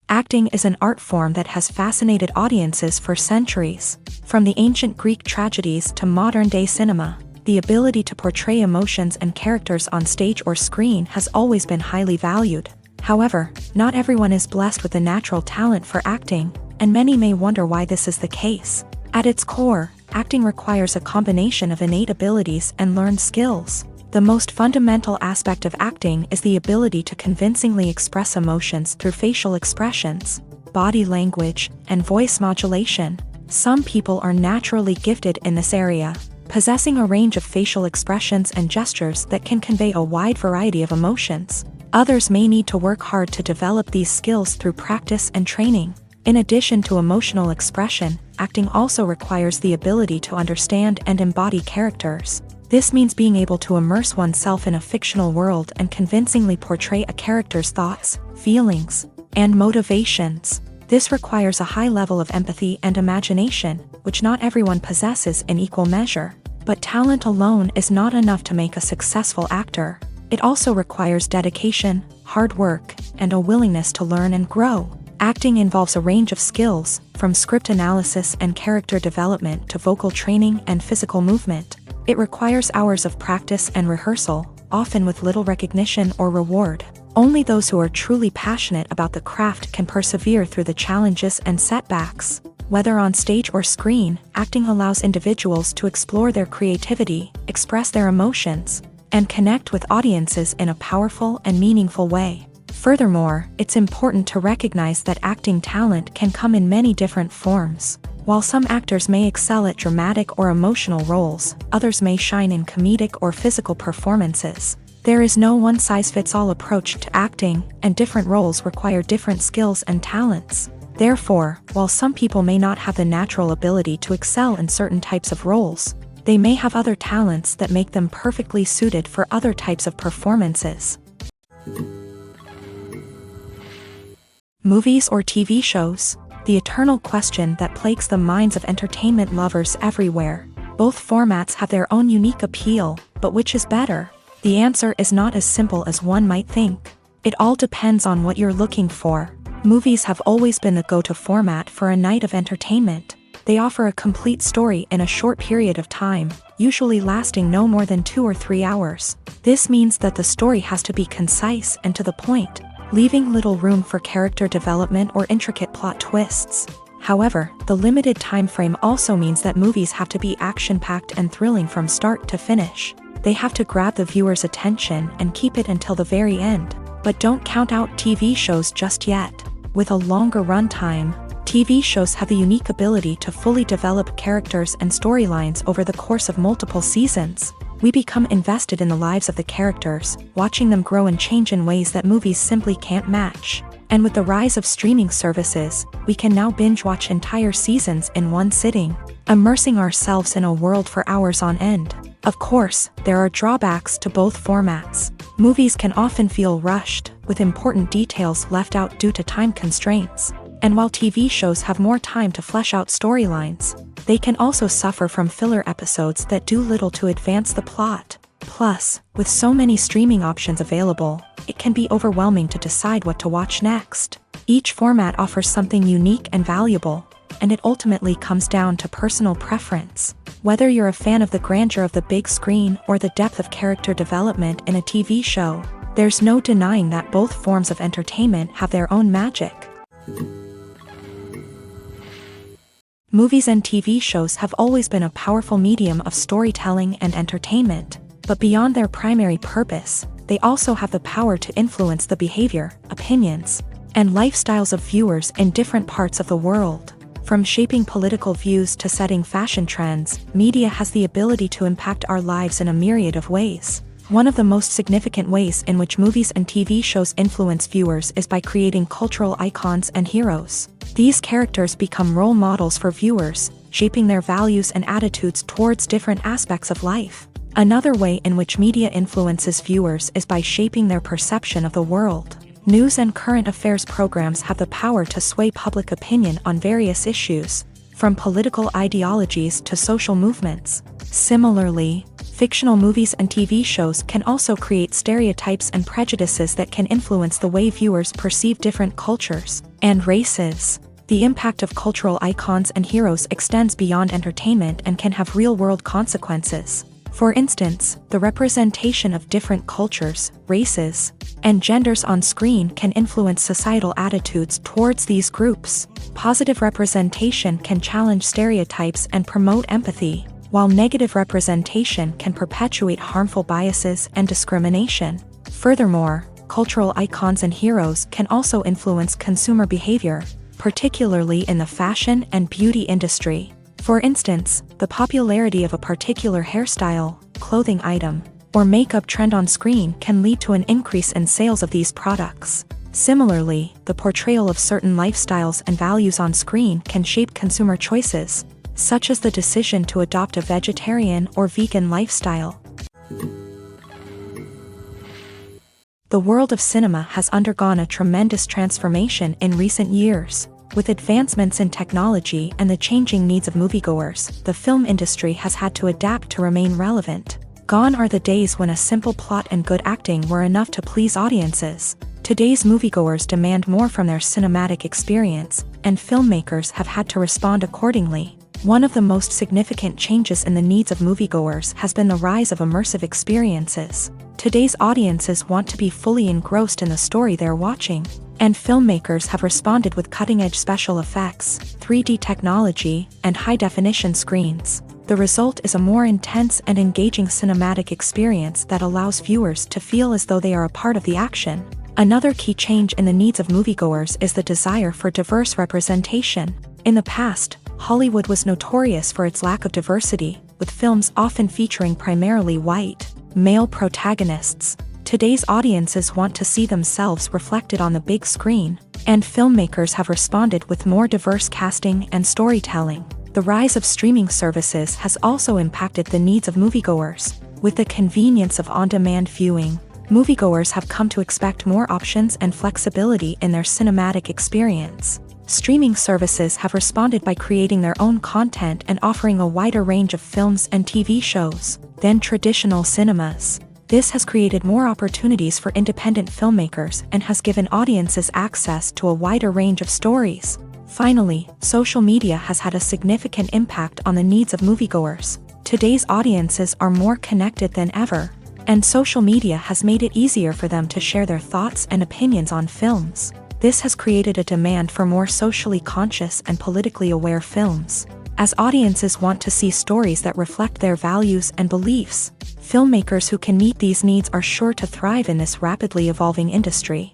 S2: Acting is an art form that has fascinated audiences for centuries. From the ancient Greek tragedies to modern-day cinema, the ability to portray emotions and characters on stage or screen has always been highly valued. However, not everyone is blessed with the natural talent for acting, and many may wonder why this is the case. At its core, acting requires a combination of innate abilities and learned skills. The most fundamental aspect of acting is the ability to convincingly express emotions through facial expressions, body language, and voice modulation. Some people are naturally gifted in this area, possessing a range of facial expressions and gestures that can convey a wide variety of emotions. Others may need to work hard to develop these skills through practice and training. In addition to emotional expression, acting also requires the ability to understand and embody characters. This means being able to immerse oneself in a fictional world and convincingly portray a character's thoughts, feelings, and motivations. This requires a high level of empathy and imagination, which not everyone possesses in equal measure. But talent alone is not enough to make a successful actor. It also requires dedication, hard work, and a willingness to learn and grow. Acting involves a range of skills, from script analysis and character development to vocal training and physical movement. It requires hours of practice and rehearsal, often with little recognition or reward. Only those who are truly passionate about the craft can persevere through the challenges and setbacks. Whether on stage or screen, acting allows individuals to explore their creativity, express their emotions, and connect with audiences in a powerful and meaningful way. Furthermore, it's important to recognize that acting talent can come in many different forms. While some actors may excel at dramatic or emotional roles, others may shine in comedic or physical performances. There is no one-size-fits-all approach to acting, and different roles require different skills and talents. Therefore, while some people may not have the natural ability to excel in certain types of roles, they may have other talents that make them perfectly suited for other types of performances. Movies or TV shows? The eternal question that plagues the minds of entertainment lovers everywhere. Both formats have their own unique appeal, but which is better? The answer is not as simple as one might think. It all depends on what you're looking for. Movies have always been the go-to format for a night of entertainment. They offer a complete story in a short period of time, usually lasting no more than 2 or 3 hours. This means that the story has to be concise and to the point, leaving little room for character development or intricate plot twists. However, the limited time frame also means that movies have to be action-packed and thrilling from start to finish. They have to grab the viewer's attention and keep it until the very end. But don't count out TV shows just yet. With a longer runtime, TV shows have the unique ability to fully develop characters and storylines over the course of multiple seasons. We become invested in the lives of the characters, watching them grow and change in ways that movies simply can't match. And with the rise of streaming services, we can now binge-watch entire seasons in one sitting, immersing ourselves in a world for hours on end. Of course, there are drawbacks to both formats. Movies can often feel rushed, with important details left out due to time constraints. And while TV shows have more time to flesh out storylines, they can also suffer from filler episodes that do little to advance the plot. Plus, with so many streaming options available, it can be overwhelming to decide what to watch next. Each format offers something unique and valuable, and it ultimately comes down to personal preference. Whether you're a fan of the grandeur of the big screen or the depth of character development in a TV show, there's no denying that both forms of entertainment have their own magic. Movies and TV shows have always been a powerful medium of storytelling and entertainment, but beyond their primary purpose, they also have the power to influence the behavior, opinions, and lifestyles of viewers in different parts of the world. From shaping political views to setting fashion trends, media has the ability to impact our lives in a myriad of ways. One of the most significant ways in which movies and TV shows influence viewers is by creating cultural icons and heroes. These characters become role models for viewers, shaping their values and attitudes towards different aspects of life. Another way in which media influences viewers is by shaping their perception of the world. News and current affairs programs have the power to sway public opinion on various issues, from political ideologies to social movements. Similarly, fictional movies and TV shows can also create stereotypes and prejudices that can influence the way viewers perceive different cultures and races. The impact of cultural icons and heroes extends beyond entertainment and can have real-world consequences. For instance, the representation of different cultures, races, and genders on screen can influence societal attitudes towards these groups. Positive representation can challenge stereotypes and promote empathy, while negative representation can perpetuate harmful biases and discrimination. Furthermore, cultural icons and heroes can also influence consumer behavior, particularly in the fashion and beauty industry. For instance, the popularity of a particular hairstyle, clothing item, or makeup trend on screen can lead to an increase in sales of these products. Similarly, the portrayal of certain lifestyles and values on screen can shape consumer choices, such as the decision to adopt a vegetarian or vegan lifestyle. The world of cinema has undergone a tremendous transformation in recent years. With advancements in technology and the changing needs of moviegoers, the film industry has had to adapt to remain relevant. Gone are the days when a simple plot and good acting were enough to please audiences. Today's moviegoers demand more from their cinematic experience, and filmmakers have had to respond accordingly. One of the most significant changes in the needs of moviegoers has been the rise of immersive experiences. Today's audiences want to be fully engrossed in the story they're watching, and filmmakers have responded with cutting-edge special effects, 3D technology, and high-definition screens. The result is a more intense and engaging cinematic experience that allows viewers to feel as though they are a part of the action. Another key change in the needs of moviegoers is the desire for diverse representation. In the past, Hollywood was notorious for its lack of diversity, with films often featuring primarily white, male protagonists. Today's audiences want to see themselves reflected on the big screen, and filmmakers have responded with more diverse casting and storytelling. The rise of streaming services has also impacted the needs of moviegoers. With the convenience of on-demand viewing, moviegoers have come to expect more options and flexibility in their cinematic experience. Streaming services have responded by creating their own content and offering a wider range of films and TV shows than traditional cinemas. This has created more opportunities for independent filmmakers and has given audiences access to a wider range of stories. Finally, social media has had a significant impact on the needs of moviegoers. Today's audiences are more connected than ever, and social media has made it easier for them to share their thoughts and opinions on films. This has created a demand for more socially conscious and politically aware films. As audiences want to see stories that reflect their values and beliefs, filmmakers who can meet these needs are sure to thrive in this rapidly evolving industry.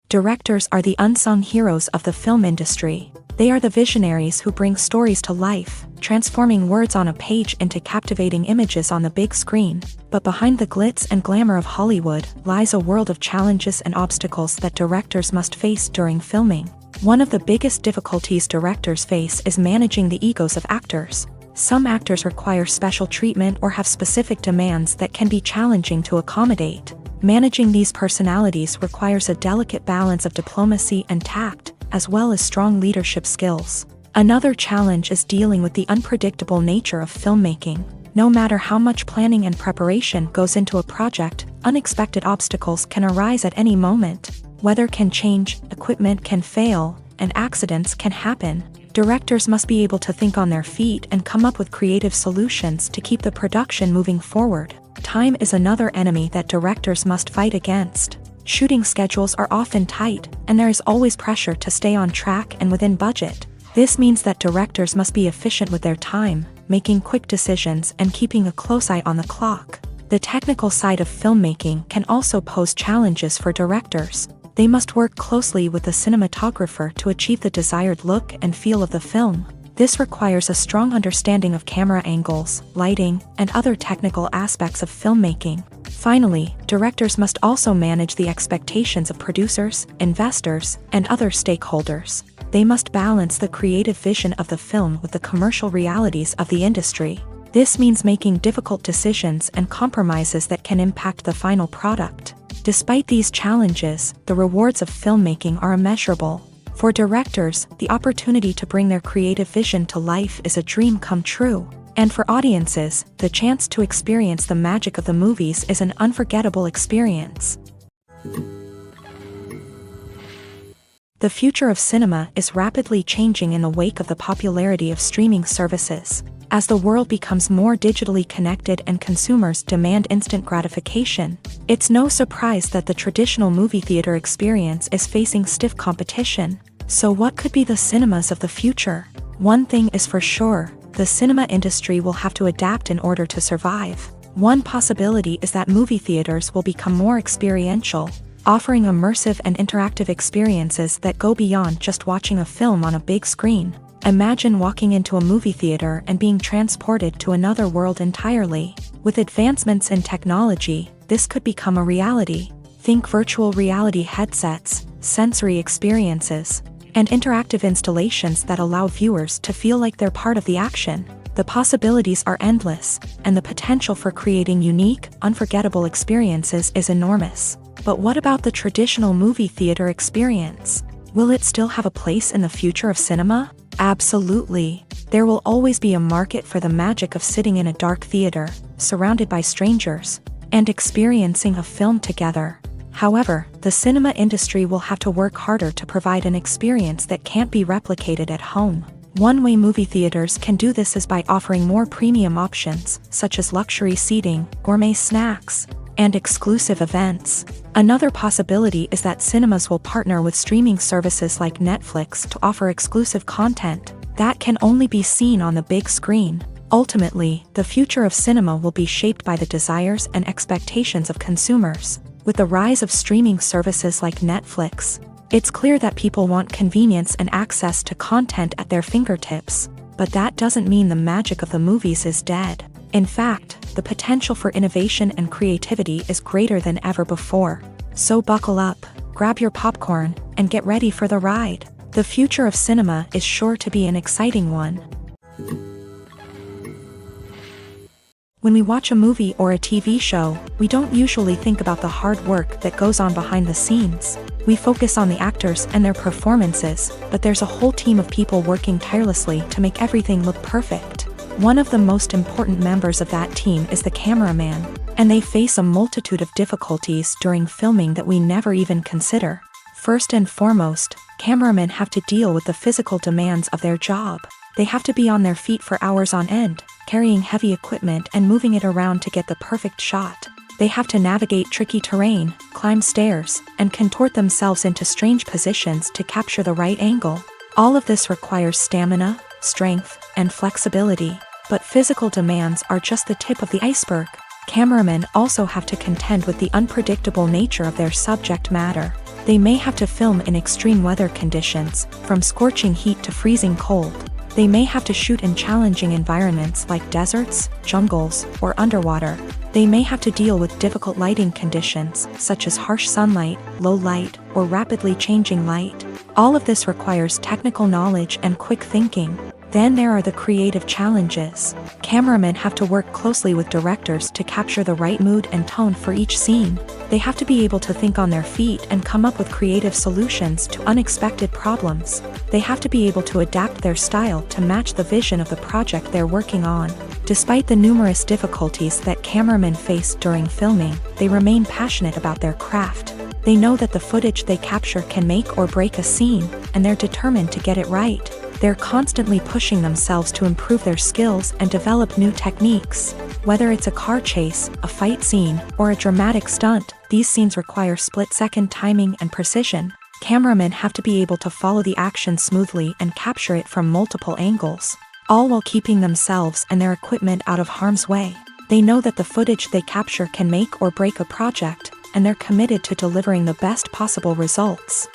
S2: Directors are the unsung heroes of the film industry. They are the visionaries who bring stories to life, transforming words on a page into captivating images on the big screen. But behind the glitz and glamour of Hollywood lies a world of challenges and obstacles that directors must face during filming. One of the biggest difficulties directors face is managing the egos of actors. Some actors require special treatment or have specific demands that can be challenging to accommodate. Managing these personalities requires a delicate balance of diplomacy and tact, as well as strong leadership skills. Another challenge is dealing with the unpredictable nature of filmmaking. No matter how much planning and preparation goes into a project, unexpected obstacles can arise at any moment. Weather can change, equipment can fail, and accidents can happen. Directors must be able to think on their feet and come up with creative solutions to keep the production moving forward. Time is another enemy that directors must fight against. Shooting schedules are often tight, and there is always pressure to stay on track and within budget. This means that directors must be efficient with their time, making quick decisions and keeping a close eye on the clock. The technical side of filmmaking can also pose challenges for directors. They must work closely with the cinematographer to achieve the desired look and feel of the film. This requires a strong understanding of camera angles, lighting, and other technical aspects of filmmaking. Finally, directors must also manage the expectations of producers, investors, and other stakeholders. They must balance the creative vision of the film with the commercial realities of the industry. This means making difficult decisions and compromises that can impact the final product. Despite these challenges, the rewards of filmmaking are immeasurable. For directors, the opportunity to bring their creative vision to life is a dream come true. And for audiences, the chance to experience the magic of the movies is an unforgettable experience. The future of cinema is rapidly changing in the wake of the popularity of streaming services. As the world becomes more digitally connected and consumers demand instant gratification, it's no surprise that the traditional movie theater experience is facing stiff competition. So what could be the cinemas of the future? One thing is for sure, the cinema industry will have to adapt in order to survive. One possibility is that movie theaters will become more experiential, offering immersive and interactive experiences that go beyond just watching a film on a big screen. Imagine walking into a movie theater and being transported to another world entirely. With advancements in technology, this could become a reality. Think virtual reality headsets, sensory experiences, and interactive installations that allow viewers to feel like they're part of the action. The possibilities are endless, and the potential for creating unique, unforgettable experiences is enormous. But what about the traditional movie theater experience? Will it still have a place in the future of cinema? Absolutely. There will always be a market for the magic of sitting in a dark theater, surrounded by strangers, and experiencing a film together. However, the cinema industry will have to work harder to provide an experience that can't be replicated at home. One way movie theaters can do this is by offering more premium options, such as luxury seating, gourmet snacks, and exclusive events. Another possibility is that cinemas will partner with streaming services like Netflix to offer exclusive content that can only be seen on the big screen. Ultimately, the future of cinema will be shaped by the desires and expectations of consumers. With the rise of streaming services like Netflix, it's clear that people want convenience and access to content at their fingertips. But that doesn't mean the magic of the movies is dead. In fact, the potential for innovation and creativity is greater than ever before. So buckle up, grab your popcorn, and get ready for the ride. The future of cinema is sure to be an exciting one. When we watch a movie or a TV show, we don't usually think about the hard work that goes on behind the scenes. We focus on the actors and their performances, but there's a whole team of people working tirelessly to make everything look perfect. One of the most important members of that team is the cameraman, and they face a multitude of difficulties during filming that we never even consider. First and foremost, cameramen have to deal with the physical demands of their job. They have to be on their feet for hours on end, carrying heavy equipment and moving it around to get the perfect shot. They have to navigate tricky terrain, climb stairs, and contort themselves into strange positions to capture the right angle. All of this requires stamina, strength, and flexibility. But physical demands are just the tip of the iceberg. Cameramen also have to contend with the unpredictable nature of their subject matter. They may have to film in extreme weather conditions, from scorching heat to freezing cold. They may have to shoot in challenging environments like deserts, jungles, or underwater. They may have to deal with difficult lighting conditions, such as harsh sunlight, low light, or rapidly changing light. All of this requires technical knowledge and quick thinking. Then there are the creative challenges. Cameramen have to work closely with directors to capture the right mood and tone for each scene. They have to be able to think on their feet and come up with creative solutions to unexpected problems. They have to be able to adapt their style to match the vision of the project they're working on. Despite the numerous difficulties that cameramen face during filming, they remain passionate about their craft. They know that the footage they capture can make or break a scene, and they're determined to get it right. They're constantly pushing themselves to improve their skills and develop new techniques. Whether it's a car chase, a fight scene, or a dramatic stunt, these scenes require split-second timing and precision. Cameramen have to be able to follow the action smoothly and capture it from multiple angles, all while keeping themselves and their equipment out of harm's way. They know that the footage they capture can make or break a project, and they're committed to delivering the best possible results.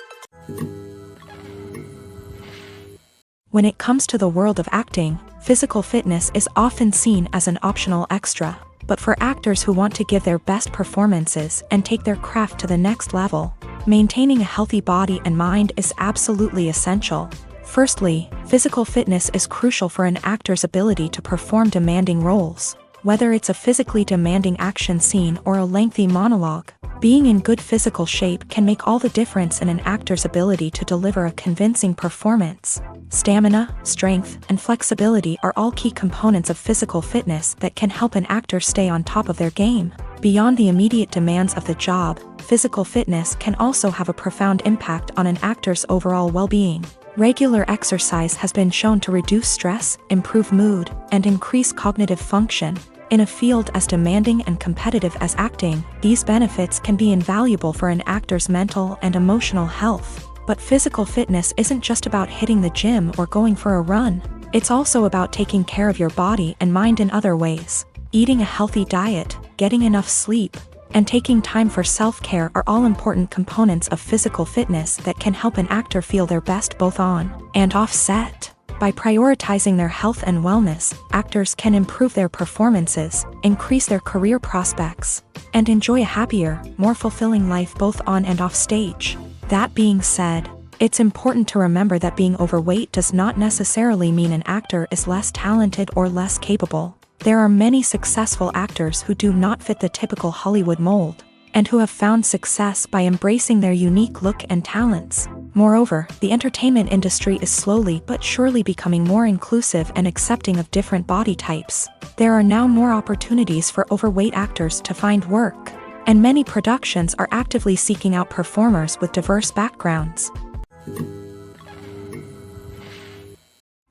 S2: When it comes to the world of acting, physical fitness is often seen as an optional extra. But for actors who want to give their best performances and take their craft to the next level, maintaining a healthy body and mind is absolutely essential. Firstly, physical fitness is crucial for an actor's ability to perform demanding roles. Whether it's a physically demanding action scene or a lengthy monologue, being in good physical shape can make all the difference in an actor's ability to deliver a convincing performance. Stamina, strength, and flexibility are all key components of physical fitness that can help an actor stay on top of their game. Beyond the immediate demands of the job, physical fitness can also have a profound impact on an actor's overall well-being. Regular exercise has been shown to reduce stress, improve mood, and increase cognitive function. In a field as demanding and competitive as acting, these benefits can be invaluable for an actor's mental and emotional health. But physical fitness isn't just about hitting the gym or going for a run. It's also about taking care of your body and mind in other ways. Eating a healthy diet, getting enough sleep, and taking time for self-care are all important components of physical fitness that can help an actor feel their best both on and off set. By prioritizing their health and wellness, actors can improve their performances, increase their career prospects, and enjoy a happier, more fulfilling life both on and off stage. That being said, it's important to remember that being overweight does not necessarily mean an actor is less talented or less capable. There are many successful actors who do not fit the typical Hollywood mold, and who have found success by embracing their unique look and talents. Moreover, the entertainment industry is slowly but surely becoming more inclusive and accepting of different body types. There are now more opportunities for overweight actors to find work, and many productions are actively seeking out performers with diverse backgrounds.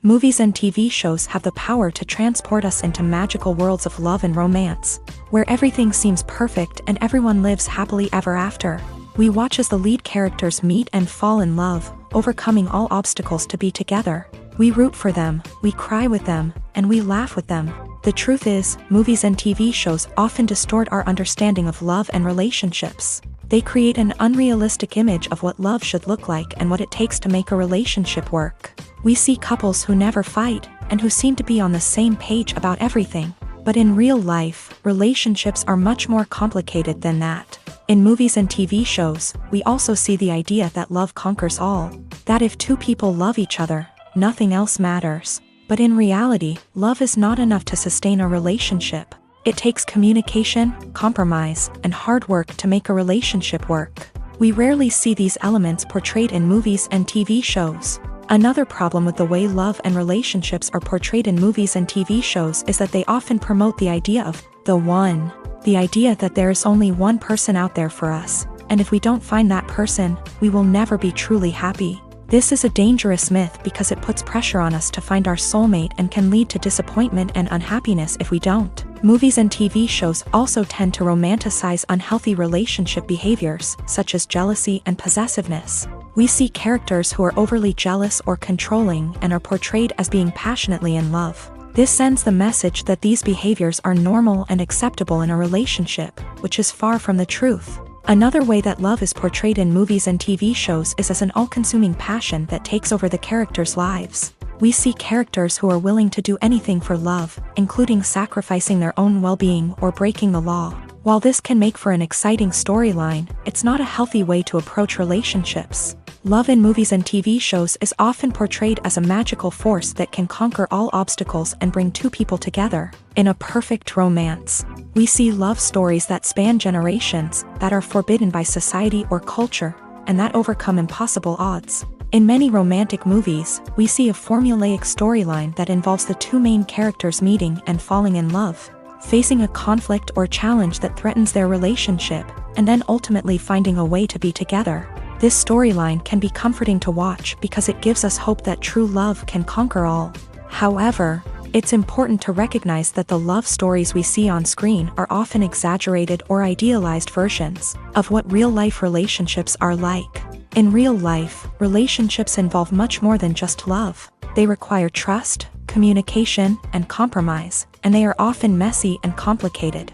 S2: Movies and TV shows have the power to transport us into magical worlds of love and romance, where everything seems perfect and everyone lives happily ever after. We watch as the lead characters meet and fall in love, overcoming all obstacles to be together. We root for them, we cry with them, and we laugh with them. The truth is, movies and TV shows often distort our understanding of love and relationships. They create an unrealistic image of what love should look like and what it takes to make a relationship work. We see couples who never fight, and who seem to be on the same page about everything. But in real life, relationships are much more complicated than that. In movies and TV shows, we also see the idea that love conquers all. That if two people love each other, nothing else matters. But in reality, love is not enough to sustain a relationship. It takes communication, compromise, and hard work to make a relationship work. We rarely see these elements portrayed in movies and TV shows. Another problem with the way love and relationships are portrayed in movies and TV shows is that they often promote the idea of the one. The idea that there is only one person out there for us, and if we don't find that person, we will never be truly happy. This is a dangerous myth because it puts pressure on us to find our soulmate and can lead to disappointment and unhappiness if we don't. Movies and TV shows also tend to romanticize unhealthy relationship behaviors, such as jealousy and possessiveness. We see characters who are overly jealous or controlling and are portrayed as being passionately in love. This sends the message that these behaviors are normal and acceptable in a relationship, which is far from the truth. Another way that love is portrayed in movies and TV shows is as an all-consuming passion that takes over the characters' lives. We see characters who are willing to do anything for love, including sacrificing their own well-being or breaking the law. While this can make for an exciting storyline, it's not a healthy way to approach relationships. Love in movies and TV shows is often portrayed as a magical force that can conquer all obstacles and bring two people together in a perfect romance. We see love stories that span generations, that are forbidden by society or culture, and that overcome impossible odds. In many romantic movies, we see a formulaic storyline that involves the two main characters meeting and falling in love, facing a conflict or challenge that threatens their relationship, and then ultimately finding a way to be together. This storyline can be comforting to watch because it gives us hope that true love can conquer all. However, it's important to recognize that the love stories we see on screen are often exaggerated or idealized versions of what real-life relationships are like. In real life, relationships involve much more than just love. They require trust, communication, and compromise, and they are often messy and complicated.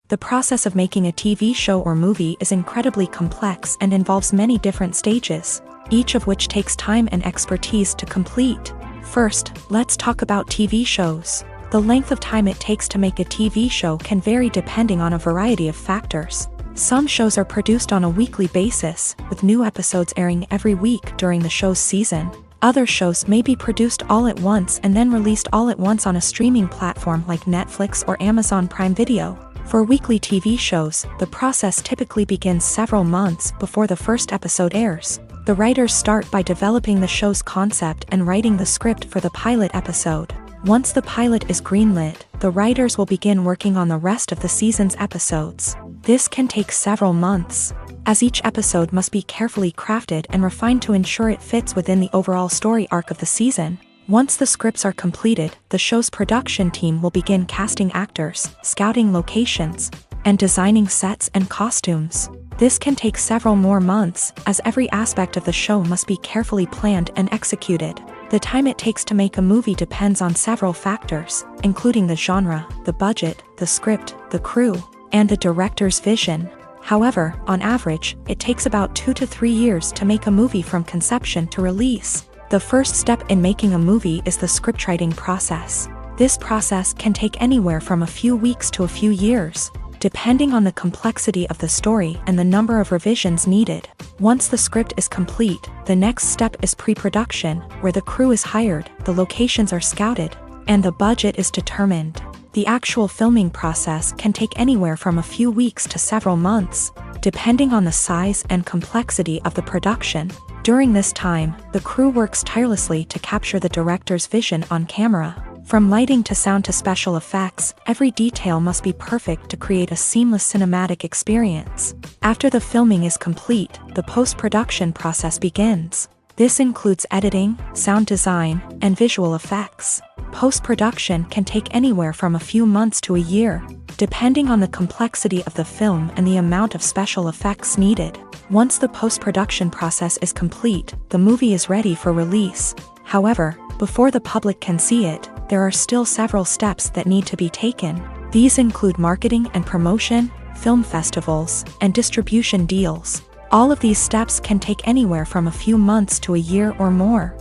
S2: The process of making a TV show or movie is incredibly complex and involves many different stages, each of which takes time and expertise to complete. First, let's talk about TV shows. The length of time it takes to make a TV show can vary depending on a variety of factors. Some shows are produced on a weekly basis, with new episodes airing every week during the show's season. Other shows may be produced all at once and then released all at once on a streaming platform like Netflix or Amazon Prime Video. For weekly TV shows, the process typically begins several months before the first episode airs. The writers start by developing the show's concept and writing the script for the pilot episode. Once the pilot is greenlit, the writers will begin working on the rest of the season's episodes. This can take several months, as each episode must be carefully crafted and refined to ensure it fits within the overall story arc of the season. Once the scripts are completed, the show's production team will begin casting actors, scouting locations, and designing sets and costumes. This can take several more months, as every aspect of the show must be carefully planned and executed. The time it takes to make a movie depends on several factors, including the genre, the budget, the script, the crew, and the director's vision. However, on average, it takes about 2 to 3 years to make a movie from conception to release. The first step in making a movie is the scriptwriting process. This process can take anywhere from a few weeks to a few years, depending on the complexity of the story and the number of revisions needed. Once the script is complete, the next step is pre-production, where the crew is hired, the locations are scouted, and the budget is determined. The actual filming process can take anywhere from a few weeks to several months, depending on the size and complexity of the production. During this time, the crew works tirelessly to capture the director's vision on camera. From lighting to sound to special effects, every detail must be perfect to create a seamless cinematic experience. After the filming is complete, the post-production process begins. This includes editing, sound design, and visual effects. Post-production can take anywhere from a few months to a year, depending on the complexity of the film and the amount of special effects needed. Once the post-production process is complete, the movie is ready for release. However, before the public can see it, there are still several steps that need to be taken. These include marketing and promotion, film festivals, and distribution deals. All of these steps can take anywhere from a few months to a year or more.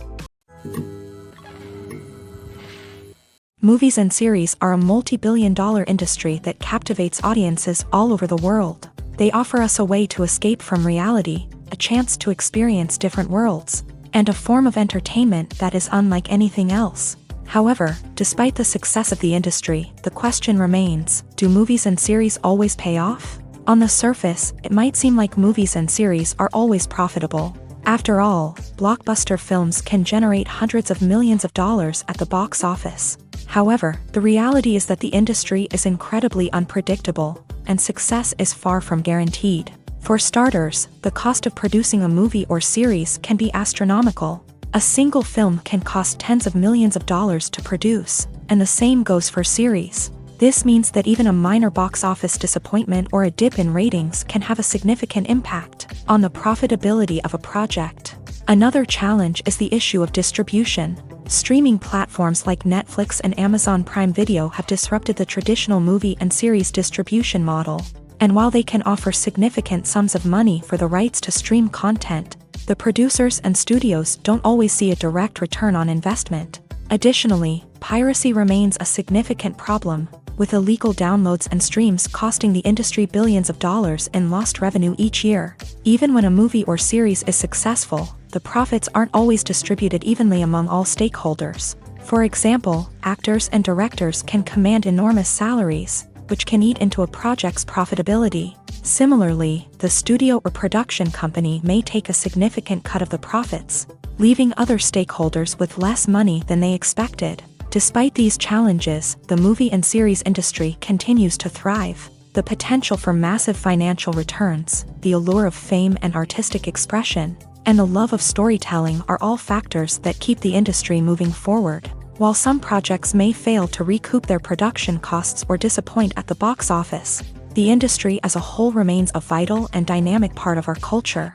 S2: Movies and series are a multi-billion-dollar industry that captivates audiences all over the world. They offer us a way to escape from reality, a chance to experience different worlds, and a form of entertainment that is unlike anything else. However, despite the success of the industry, the question remains, do movies and series always pay off? On the surface, it might seem like movies and series are always profitable. After all, blockbuster films can generate hundreds of millions of dollars at the box office. However, the reality is that the industry is incredibly unpredictable, and success is far from guaranteed. For starters, the cost of producing a movie or series can be astronomical. A single film can cost tens of millions of dollars to produce, and the same goes for series. This means that even a minor box office disappointment or a dip in ratings can have a significant impact on the profitability of a project. Another challenge is the issue of distribution. Streaming platforms like Netflix and Amazon Prime Video have disrupted the traditional movie and series distribution model. And while they can offer significant sums of money for the rights to stream content, the producers and studios don't always see a direct return on investment. Additionally, piracy remains a significant problem, with illegal downloads and streams costing the industry billions of dollars in lost revenue each year. Even when a movie or series is successful, the profits aren't always distributed evenly among all stakeholders. For example, actors and directors can command enormous salaries, which can eat into a project's profitability. Similarly, the studio or production company may take a significant cut of the profits, leaving other stakeholders with less money than they expected. Despite these challenges, the movie and series industry continues to thrive. The potential for massive financial returns, the allure of fame and artistic expression, and the love of storytelling are all factors that keep the industry moving forward. While some projects may fail to recoup their production costs or disappoint at the box office, the industry as a whole remains a vital and dynamic part of our culture.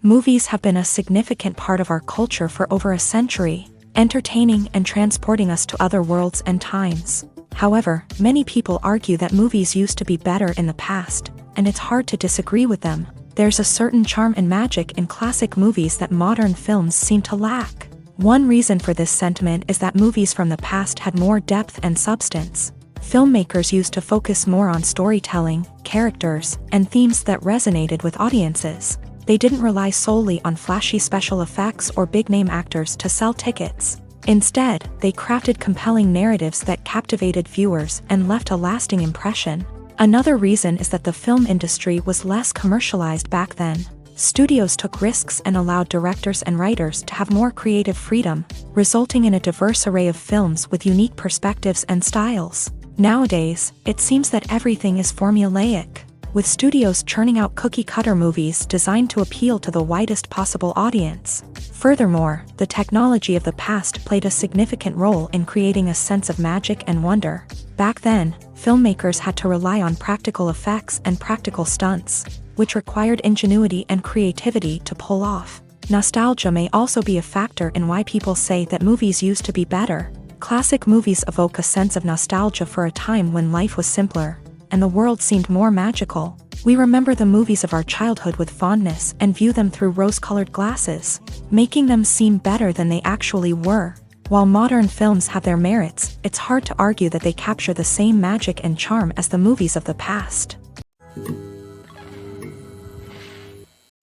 S2: Movies have been a significant part of our culture for over a century, entertaining and transporting us to other worlds and times. However, many people argue that movies used to be better in the past, and it's hard to disagree with them. There's a certain charm and magic in classic movies that modern films seem to lack. One reason for this sentiment is that movies from the past had more depth and substance. Filmmakers used to focus more on storytelling, characters, and themes that resonated with audiences. They didn't rely solely on flashy special effects or big-name actors to sell tickets. Instead, they crafted compelling narratives that captivated viewers and left a lasting impression. Another reason is that the film industry was less commercialized back then. Studios took risks and allowed directors and writers to have more creative freedom, resulting in a diverse array of films with unique perspectives and styles. Nowadays, it seems that everything is formulaic, with studios churning out cookie-cutter movies designed to appeal to the widest possible audience. Furthermore, the technology of the past played a significant role in creating a sense of magic and wonder. Back then, filmmakers had to rely on practical effects and practical stunts, which required ingenuity and creativity to pull off. Nostalgia may also be a factor in why people say that movies used to be better. Classic movies evoke a sense of nostalgia for a time when life was simpler, and the world seemed more magical. We remember the movies of our childhood with fondness and view them through rose-colored glasses, making them seem better than they actually were. While modern films have their merits, it's hard to argue that they capture the same magic and charm as the movies of the past.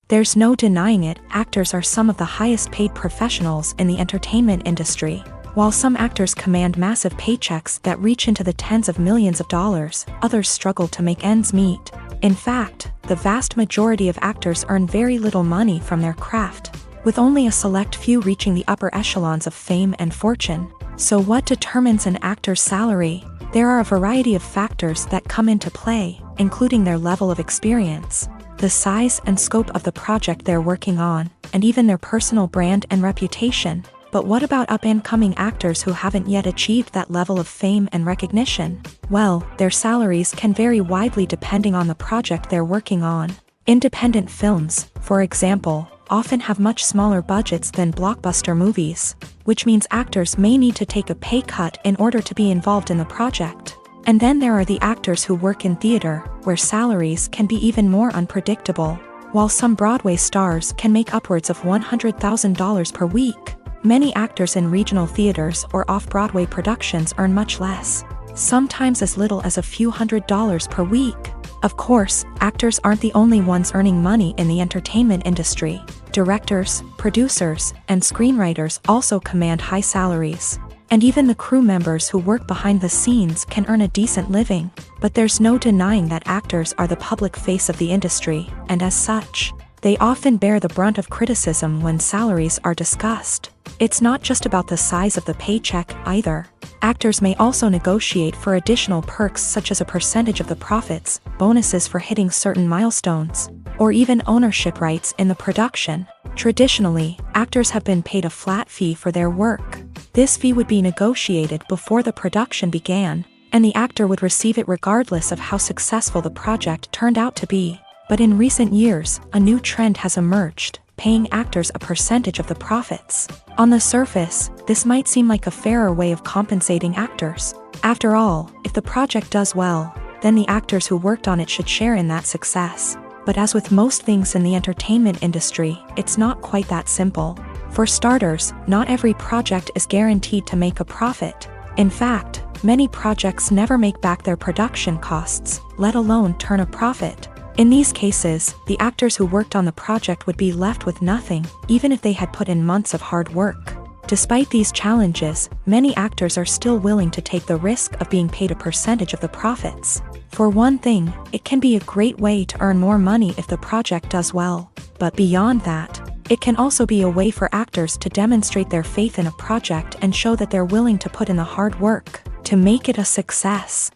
S2: There's no denying it, actors are some of the highest-paid professionals in the entertainment industry. While some actors command massive paychecks that reach into the tens of millions of dollars, others struggle to make ends meet. In fact, the vast majority of actors earn very little money from their craft, with only a select few reaching the upper echelons of fame and fortune. So what determines an actor's salary? There are a variety of factors that come into play, including their level of experience, the size and scope of the project they're working on, and even their personal brand and reputation. But what about up-and-coming actors who haven't yet achieved that level of fame and recognition? Well, their salaries can vary widely depending on the project they're working on. Independent films, for example, often have much smaller budgets than blockbuster movies, which means actors may need to take a pay cut in order to be involved in the project. And then there are the actors who work in theater, where salaries can be even more unpredictable. While some Broadway stars can make upwards of $100,000 per week, many actors in regional theaters or off-Broadway productions earn much less, sometimes as little as a few $100s per week. Of course, actors aren't the only ones earning money in the entertainment industry. Directors, producers, and screenwriters also command high salaries. And even the crew members who work behind the scenes can earn a decent living. But there's no denying that actors are the public face of the industry, and as such, they often bear the brunt of criticism when salaries are discussed. It's not just about the size of the paycheck, either. Actors may also negotiate for additional perks such as a percentage of the profits, bonuses for hitting certain milestones, or even ownership rights in the production. Traditionally, actors have been paid a flat fee for their work. This fee would be negotiated before the production began, and the actor would receive it regardless of how successful the project turned out to be. But in recent years, a new trend has emerged, paying actors a percentage of the profits. On the surface, this might seem like a fairer way of compensating actors. After all, if the project does well, then the actors who worked on it should share in that success. But as with most things in the entertainment industry, it's not quite that simple. For starters, not every project is guaranteed to make a profit. In fact, many projects never make back their production costs, let alone turn a profit. In these cases, the actors who worked on the project would be left with nothing, even if they had put in months of hard work. Despite these challenges, many actors are still willing to take the risk of being paid a percentage of the profits. For one thing, it can be a great way to earn more money if the project does well. But beyond that, it can also be a way for actors to demonstrate their faith in a project and show that they're willing to put in the hard work to make it a success.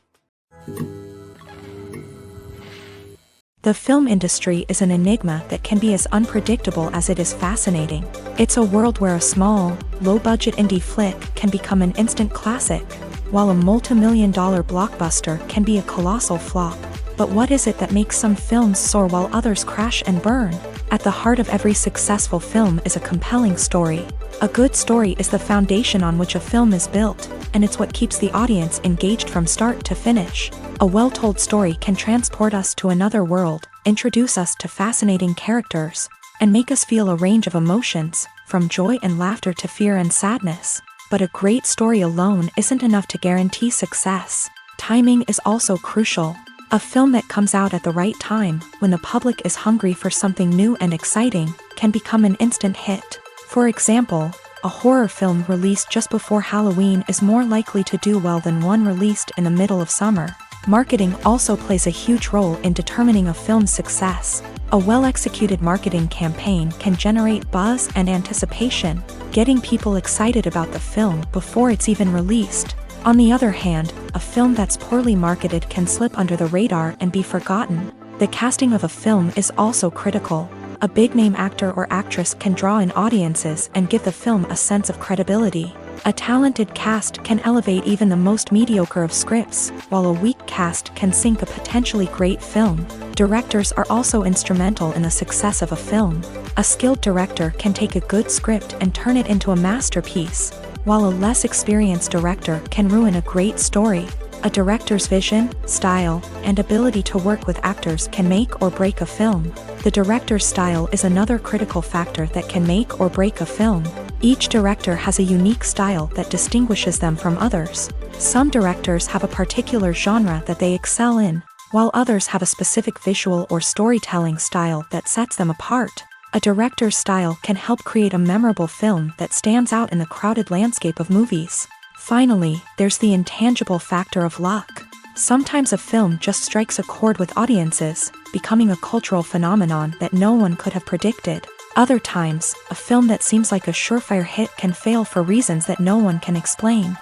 S2: The film industry is an enigma that can be as unpredictable as it is fascinating. It's a world where a small, low-budget indie flick can become an instant classic, while a multi-million-dollar blockbuster can be a colossal flop. But what is it that makes some films soar while others crash and burn? At the heart of every successful film is a compelling story. A good story is the foundation on which a film is built, and it's what keeps the audience engaged from start to finish. A well-told story can transport us to another world, introduce us to fascinating characters, and make us feel a range of emotions, from joy and laughter to fear and sadness. But a great story alone isn't enough to guarantee success. Timing is also crucial. A film that comes out at the right time, when the public is hungry for something new and exciting, can become an instant hit. For example, a horror film released just before Halloween is more likely to do well than one released in the middle of summer. Marketing also plays a huge role in determining a film's success. A well-executed marketing campaign can generate buzz and anticipation, getting people excited about the film before it's even released. On the other hand, a film that's poorly marketed can slip under the radar and be forgotten. The casting of a film is also critical. A big-name actor or actress can draw in audiences and give the film a sense of credibility. A talented cast can elevate even the most mediocre of scripts, while a weak cast can sink a potentially great film. Directors are also instrumental in the success of a film. A skilled director can take a good script and turn it into a masterpiece, while a less experienced director can ruin a great story. A director's vision, style, and ability to work with actors can make or break a film. The director's style is another critical factor that can make or break a film. Each director has a unique style that distinguishes them from others. Some directors have a particular genre that they excel in, while others have a specific visual or storytelling style that sets them apart. A director's style can help create a memorable film that stands out in the crowded landscape of movies. Finally, there's the intangible factor of luck. Sometimes a film just strikes a chord with audiences, becoming a cultural phenomenon that no one could have predicted. Other times, a film that seems like a surefire hit can fail for reasons that no one can explain.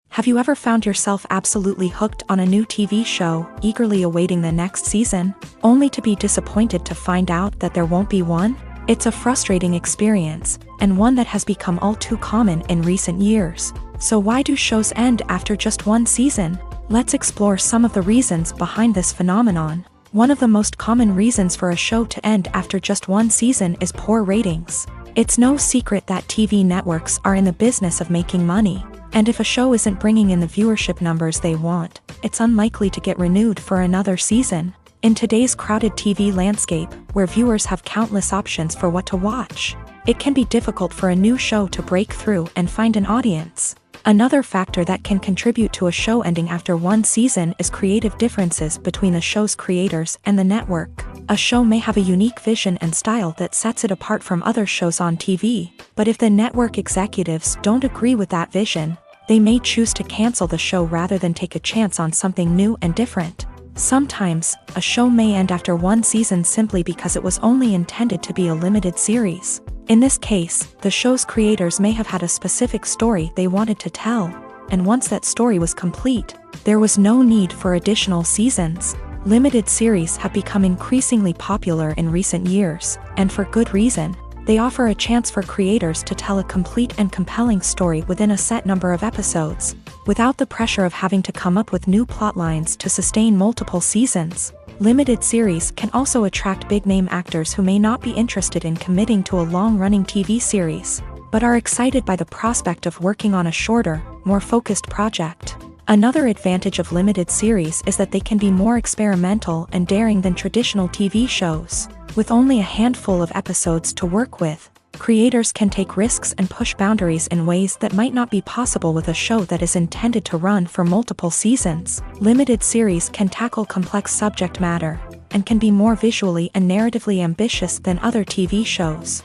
S2: Have you ever found yourself absolutely hooked on a new TV show, eagerly awaiting the next season, only to be disappointed to find out that there won't be one? It's a frustrating experience, and one that has become all too common in recent years. So why do shows end after just one season? Let's explore some of the reasons behind this phenomenon. One of the most common reasons for a show to end after just one season is poor ratings. It's no secret that TV networks are in the business of making money, and if a show isn't bringing in the viewership numbers they want, it's unlikely to get renewed for another season. In today's crowded TV landscape, where viewers have countless options for what to watch, it can be difficult for a new show to break through and find an audience. Another factor that can contribute to a show ending after one season is creative differences between the show's creators and the network. A show may have a unique vision and style that sets it apart from other shows on TV, but if the network executives don't agree with that vision, they may choose to cancel the show rather than take a chance on something new and different. Sometimes, a show may end after one season simply because it was only intended to be a limited series. In this case, the show's creators may have had a specific story they wanted to tell, and once that story was complete, there was no need for additional seasons. Limited series have become increasingly popular in recent years, and for good reason. They offer a chance for creators to tell a complete and compelling story within a set number of episodes, without the pressure of having to come up with new plotlines to sustain multiple seasons. Limited series can also attract big-name actors who may not be interested in committing to a long-running TV series, but are excited by the prospect of working on a shorter, more focused project. Another advantage of limited series is that they can be more experimental and daring than traditional TV shows. With only a handful of episodes to work with, creators can take risks and push boundaries in ways that might not be possible with a show that is intended to run for multiple seasons. Limited series can tackle complex subject matter, and can be more visually and narratively ambitious than other TV shows.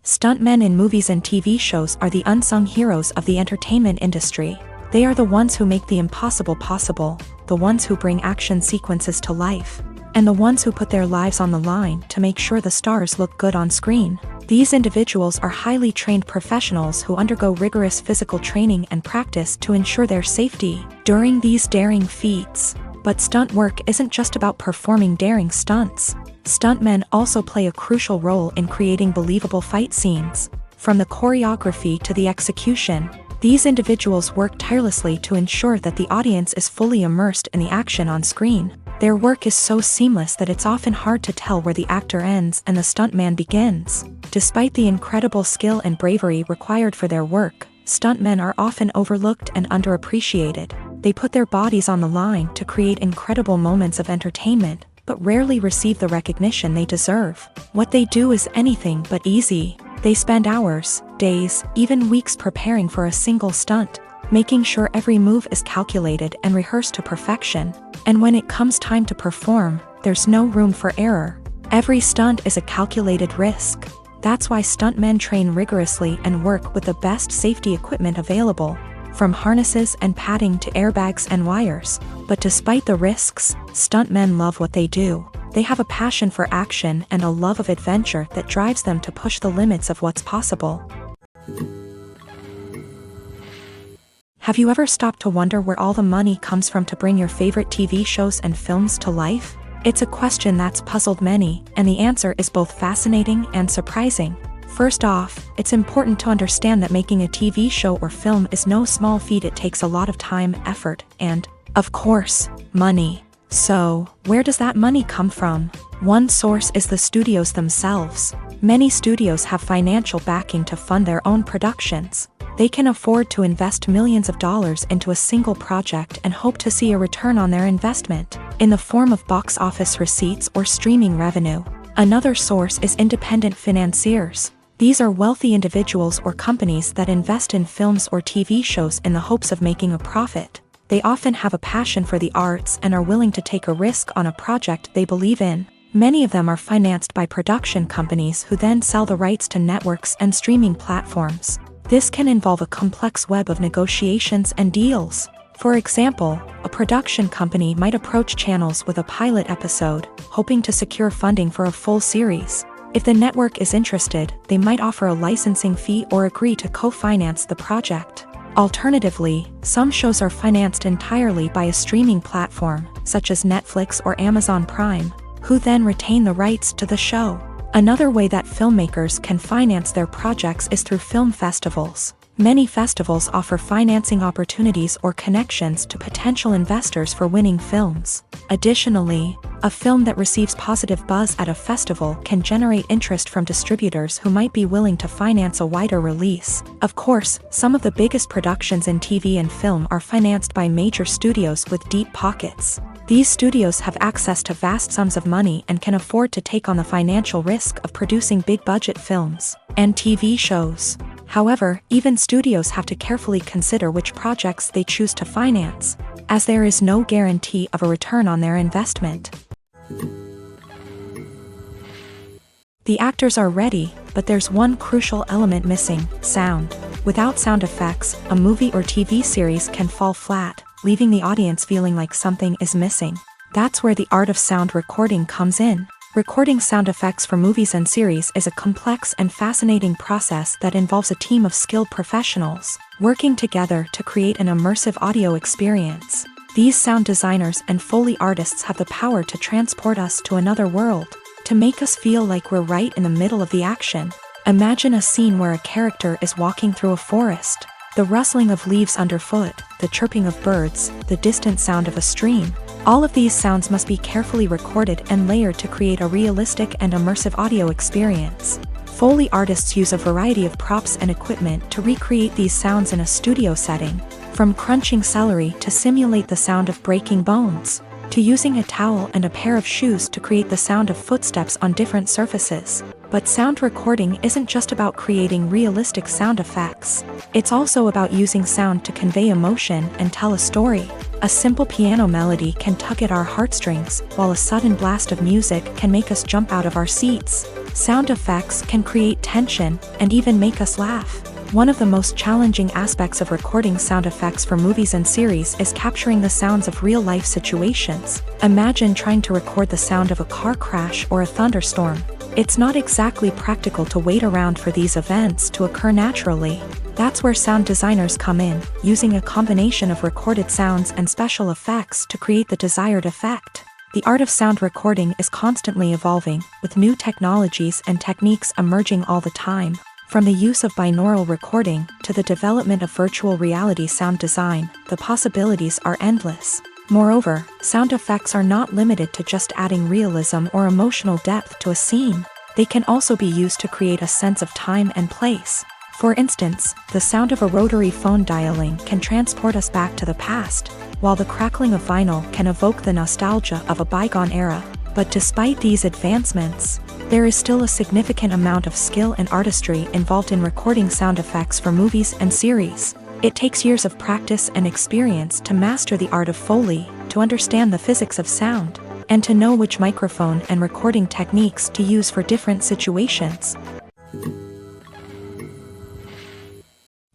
S2: Stuntmen in movies and TV shows are the unsung heroes of the entertainment industry. They are the ones who make the impossible possible, the ones who bring action sequences to life, and the ones who put their lives on the line to make sure the stars look good on screen. These individuals are highly trained professionals who undergo rigorous physical training and practice to ensure their safety during these daring feats. But stunt work isn't just about performing daring stunts. Stuntmen also play a crucial role in creating believable fight scenes. From the choreography to the execution, these individuals work tirelessly to ensure that the audience is fully immersed in the action on screen. Their work is so seamless that it's often hard to tell where the actor ends and the stuntman begins. Despite the incredible skill and bravery required for their work, stuntmen are often overlooked and underappreciated. They put their bodies on the line to create incredible moments of entertainment, but rarely receive the recognition they deserve. What they do is anything but easy. They spend hours, days, even weeks preparing for a single stunt, making sure every move is calculated and rehearsed to perfection. And when it comes time to perform, there's no room for error. Every stunt is a calculated risk. That's why stuntmen train rigorously and work with the best safety equipment available, from harnesses and padding to airbags and wires. But despite the risks, stuntmen love what they do. They have a passion for action and a love of adventure that drives them to push the limits of what's possible. Have you ever stopped to wonder where all the money comes from to bring your favorite TV shows and films to life? It's a question that's puzzled many, and the answer is both fascinating and surprising. First off, it's important to understand that making a TV show or film is no small feat. It takes a lot of time, effort, and, of course, money. So, where does that money come from? One source is the studios themselves. Many studios have financial backing to fund their own productions. They can afford to invest millions of dollars into a single project and hope to see a return on their investment, in the form of box office receipts or streaming revenue. Another source is independent financiers. These are wealthy individuals or companies that invest in films or TV shows in the hopes of making a profit. They often have a passion for the arts and are willing to take a risk on a project they believe in. Many of them are financed by production companies who then sell the rights to networks and streaming platforms. This can involve a complex web of negotiations and deals. For example, a production company might approach channels with a pilot episode, hoping to secure funding for a full series. If the network is interested, they might offer a licensing fee or agree to co-finance the project. Alternatively, some shows are financed entirely by a streaming platform, such as Netflix or Amazon Prime, who then retain the rights to the show. Another way that filmmakers can finance their projects is through film festivals. Many festivals offer financing opportunities or connections to potential investors for winning films. Additionally, a film that receives positive buzz at a festival can generate interest from distributors who might be willing to finance a wider release. Of course, some of the biggest productions in TV and film are financed by major studios with deep pockets. These studios have access to vast sums of money and can afford to take on the financial risk of producing big-budget films and TV shows. However, even studios have to carefully consider which projects they choose to finance, as there is no guarantee of a return on their investment. The actors are ready, but there's one crucial element missing: sound. Without sound effects, a movie or TV series can fall flat, leaving the audience feeling like something is missing. That's where the art of sound recording comes in. Recording sound effects for movies and series is a complex and fascinating process that involves a team of skilled professionals working together to create an immersive audio experience. These sound designers and Foley artists have the power to transport us to another world, to make us feel like we're right in the middle of the action. Imagine a scene where a character is walking through a forest. The rustling of leaves underfoot, the chirping of birds, the distant sound of a stream. All of these sounds must be carefully recorded and layered to create a realistic and immersive audio experience. Foley artists use a variety of props and equipment to recreate these sounds in a studio setting, from crunching celery to simulate the sound of breaking bones, to using a towel and a pair of shoes to create the sound of footsteps on different surfaces. But sound recording isn't just about creating realistic sound effects. It's also about using sound to convey emotion and tell a story. A simple piano melody can tug at our heartstrings, while a sudden blast of music can make us jump out of our seats. Sound effects can create tension and even make us laugh. One of the most challenging aspects of recording sound effects for movies and series is capturing the sounds of real-life situations. Imagine trying to record the sound of a car crash or a thunderstorm. It's not exactly practical to wait around for these events to occur naturally. That's where sound designers come in, using a combination of recorded sounds and special effects to create the desired effect. The art of sound recording is constantly evolving, with new technologies and techniques emerging all the time. From the use of binaural recording to the development of virtual reality sound design, the possibilities are endless. Moreover, sound effects are not limited to just adding realism or emotional depth to a scene. They can also be used to create a sense of time and place. For instance, the sound of a rotary phone dialing can transport us back to the past, while the crackling of vinyl can evoke the nostalgia of a bygone era. But despite these advancements, there is still a significant amount of skill and artistry involved in recording sound effects for movies and series. It takes years of practice and experience to master the art of Foley, to understand the physics of sound, and to know which microphone and recording techniques to use for different situations.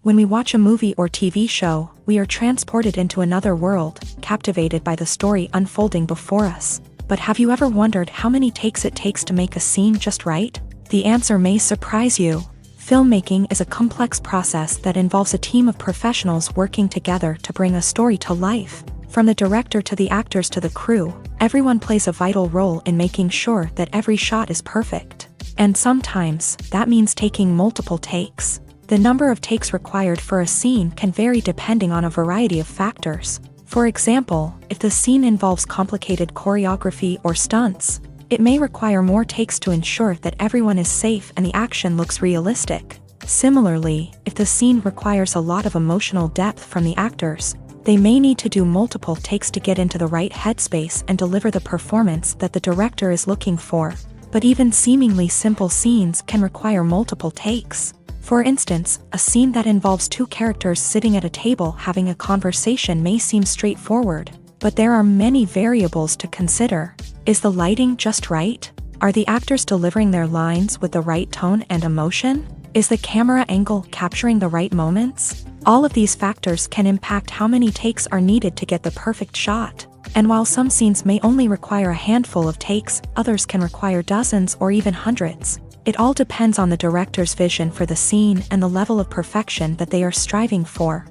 S2: When we watch a movie or TV show, we are transported into another world, captivated by the story unfolding before us. But have you ever wondered how many takes it takes to make a scene just right? The answer may surprise you. Filmmaking is a complex process that involves a team of professionals working together to bring a story to life. From the director to the actors to the crew, everyone plays a vital role in making sure that every shot is perfect. And sometimes, that means taking multiple takes. The number of takes required for a scene can vary depending on a variety of factors. For example, if the scene involves complicated choreography or stunts, it may require more takes to ensure that everyone is safe and the action looks realistic. Similarly, if the scene requires a lot of emotional depth from the actors, they may need to do multiple takes to get into the right headspace and deliver the performance that the director is looking for. But even seemingly simple scenes can require multiple takes. For instance, a scene that involves two characters sitting at a table having a conversation may seem straightforward, but there are many variables to consider. Is the lighting just right? Are the actors delivering their lines with the right tone and emotion? Is the camera angle capturing the right moments? All of these factors can impact how many takes are needed to get the perfect shot. And while some scenes may only require a handful of takes, others can require dozens or even hundreds. It all depends on the director's vision for the scene and the level of perfection that they are striving for.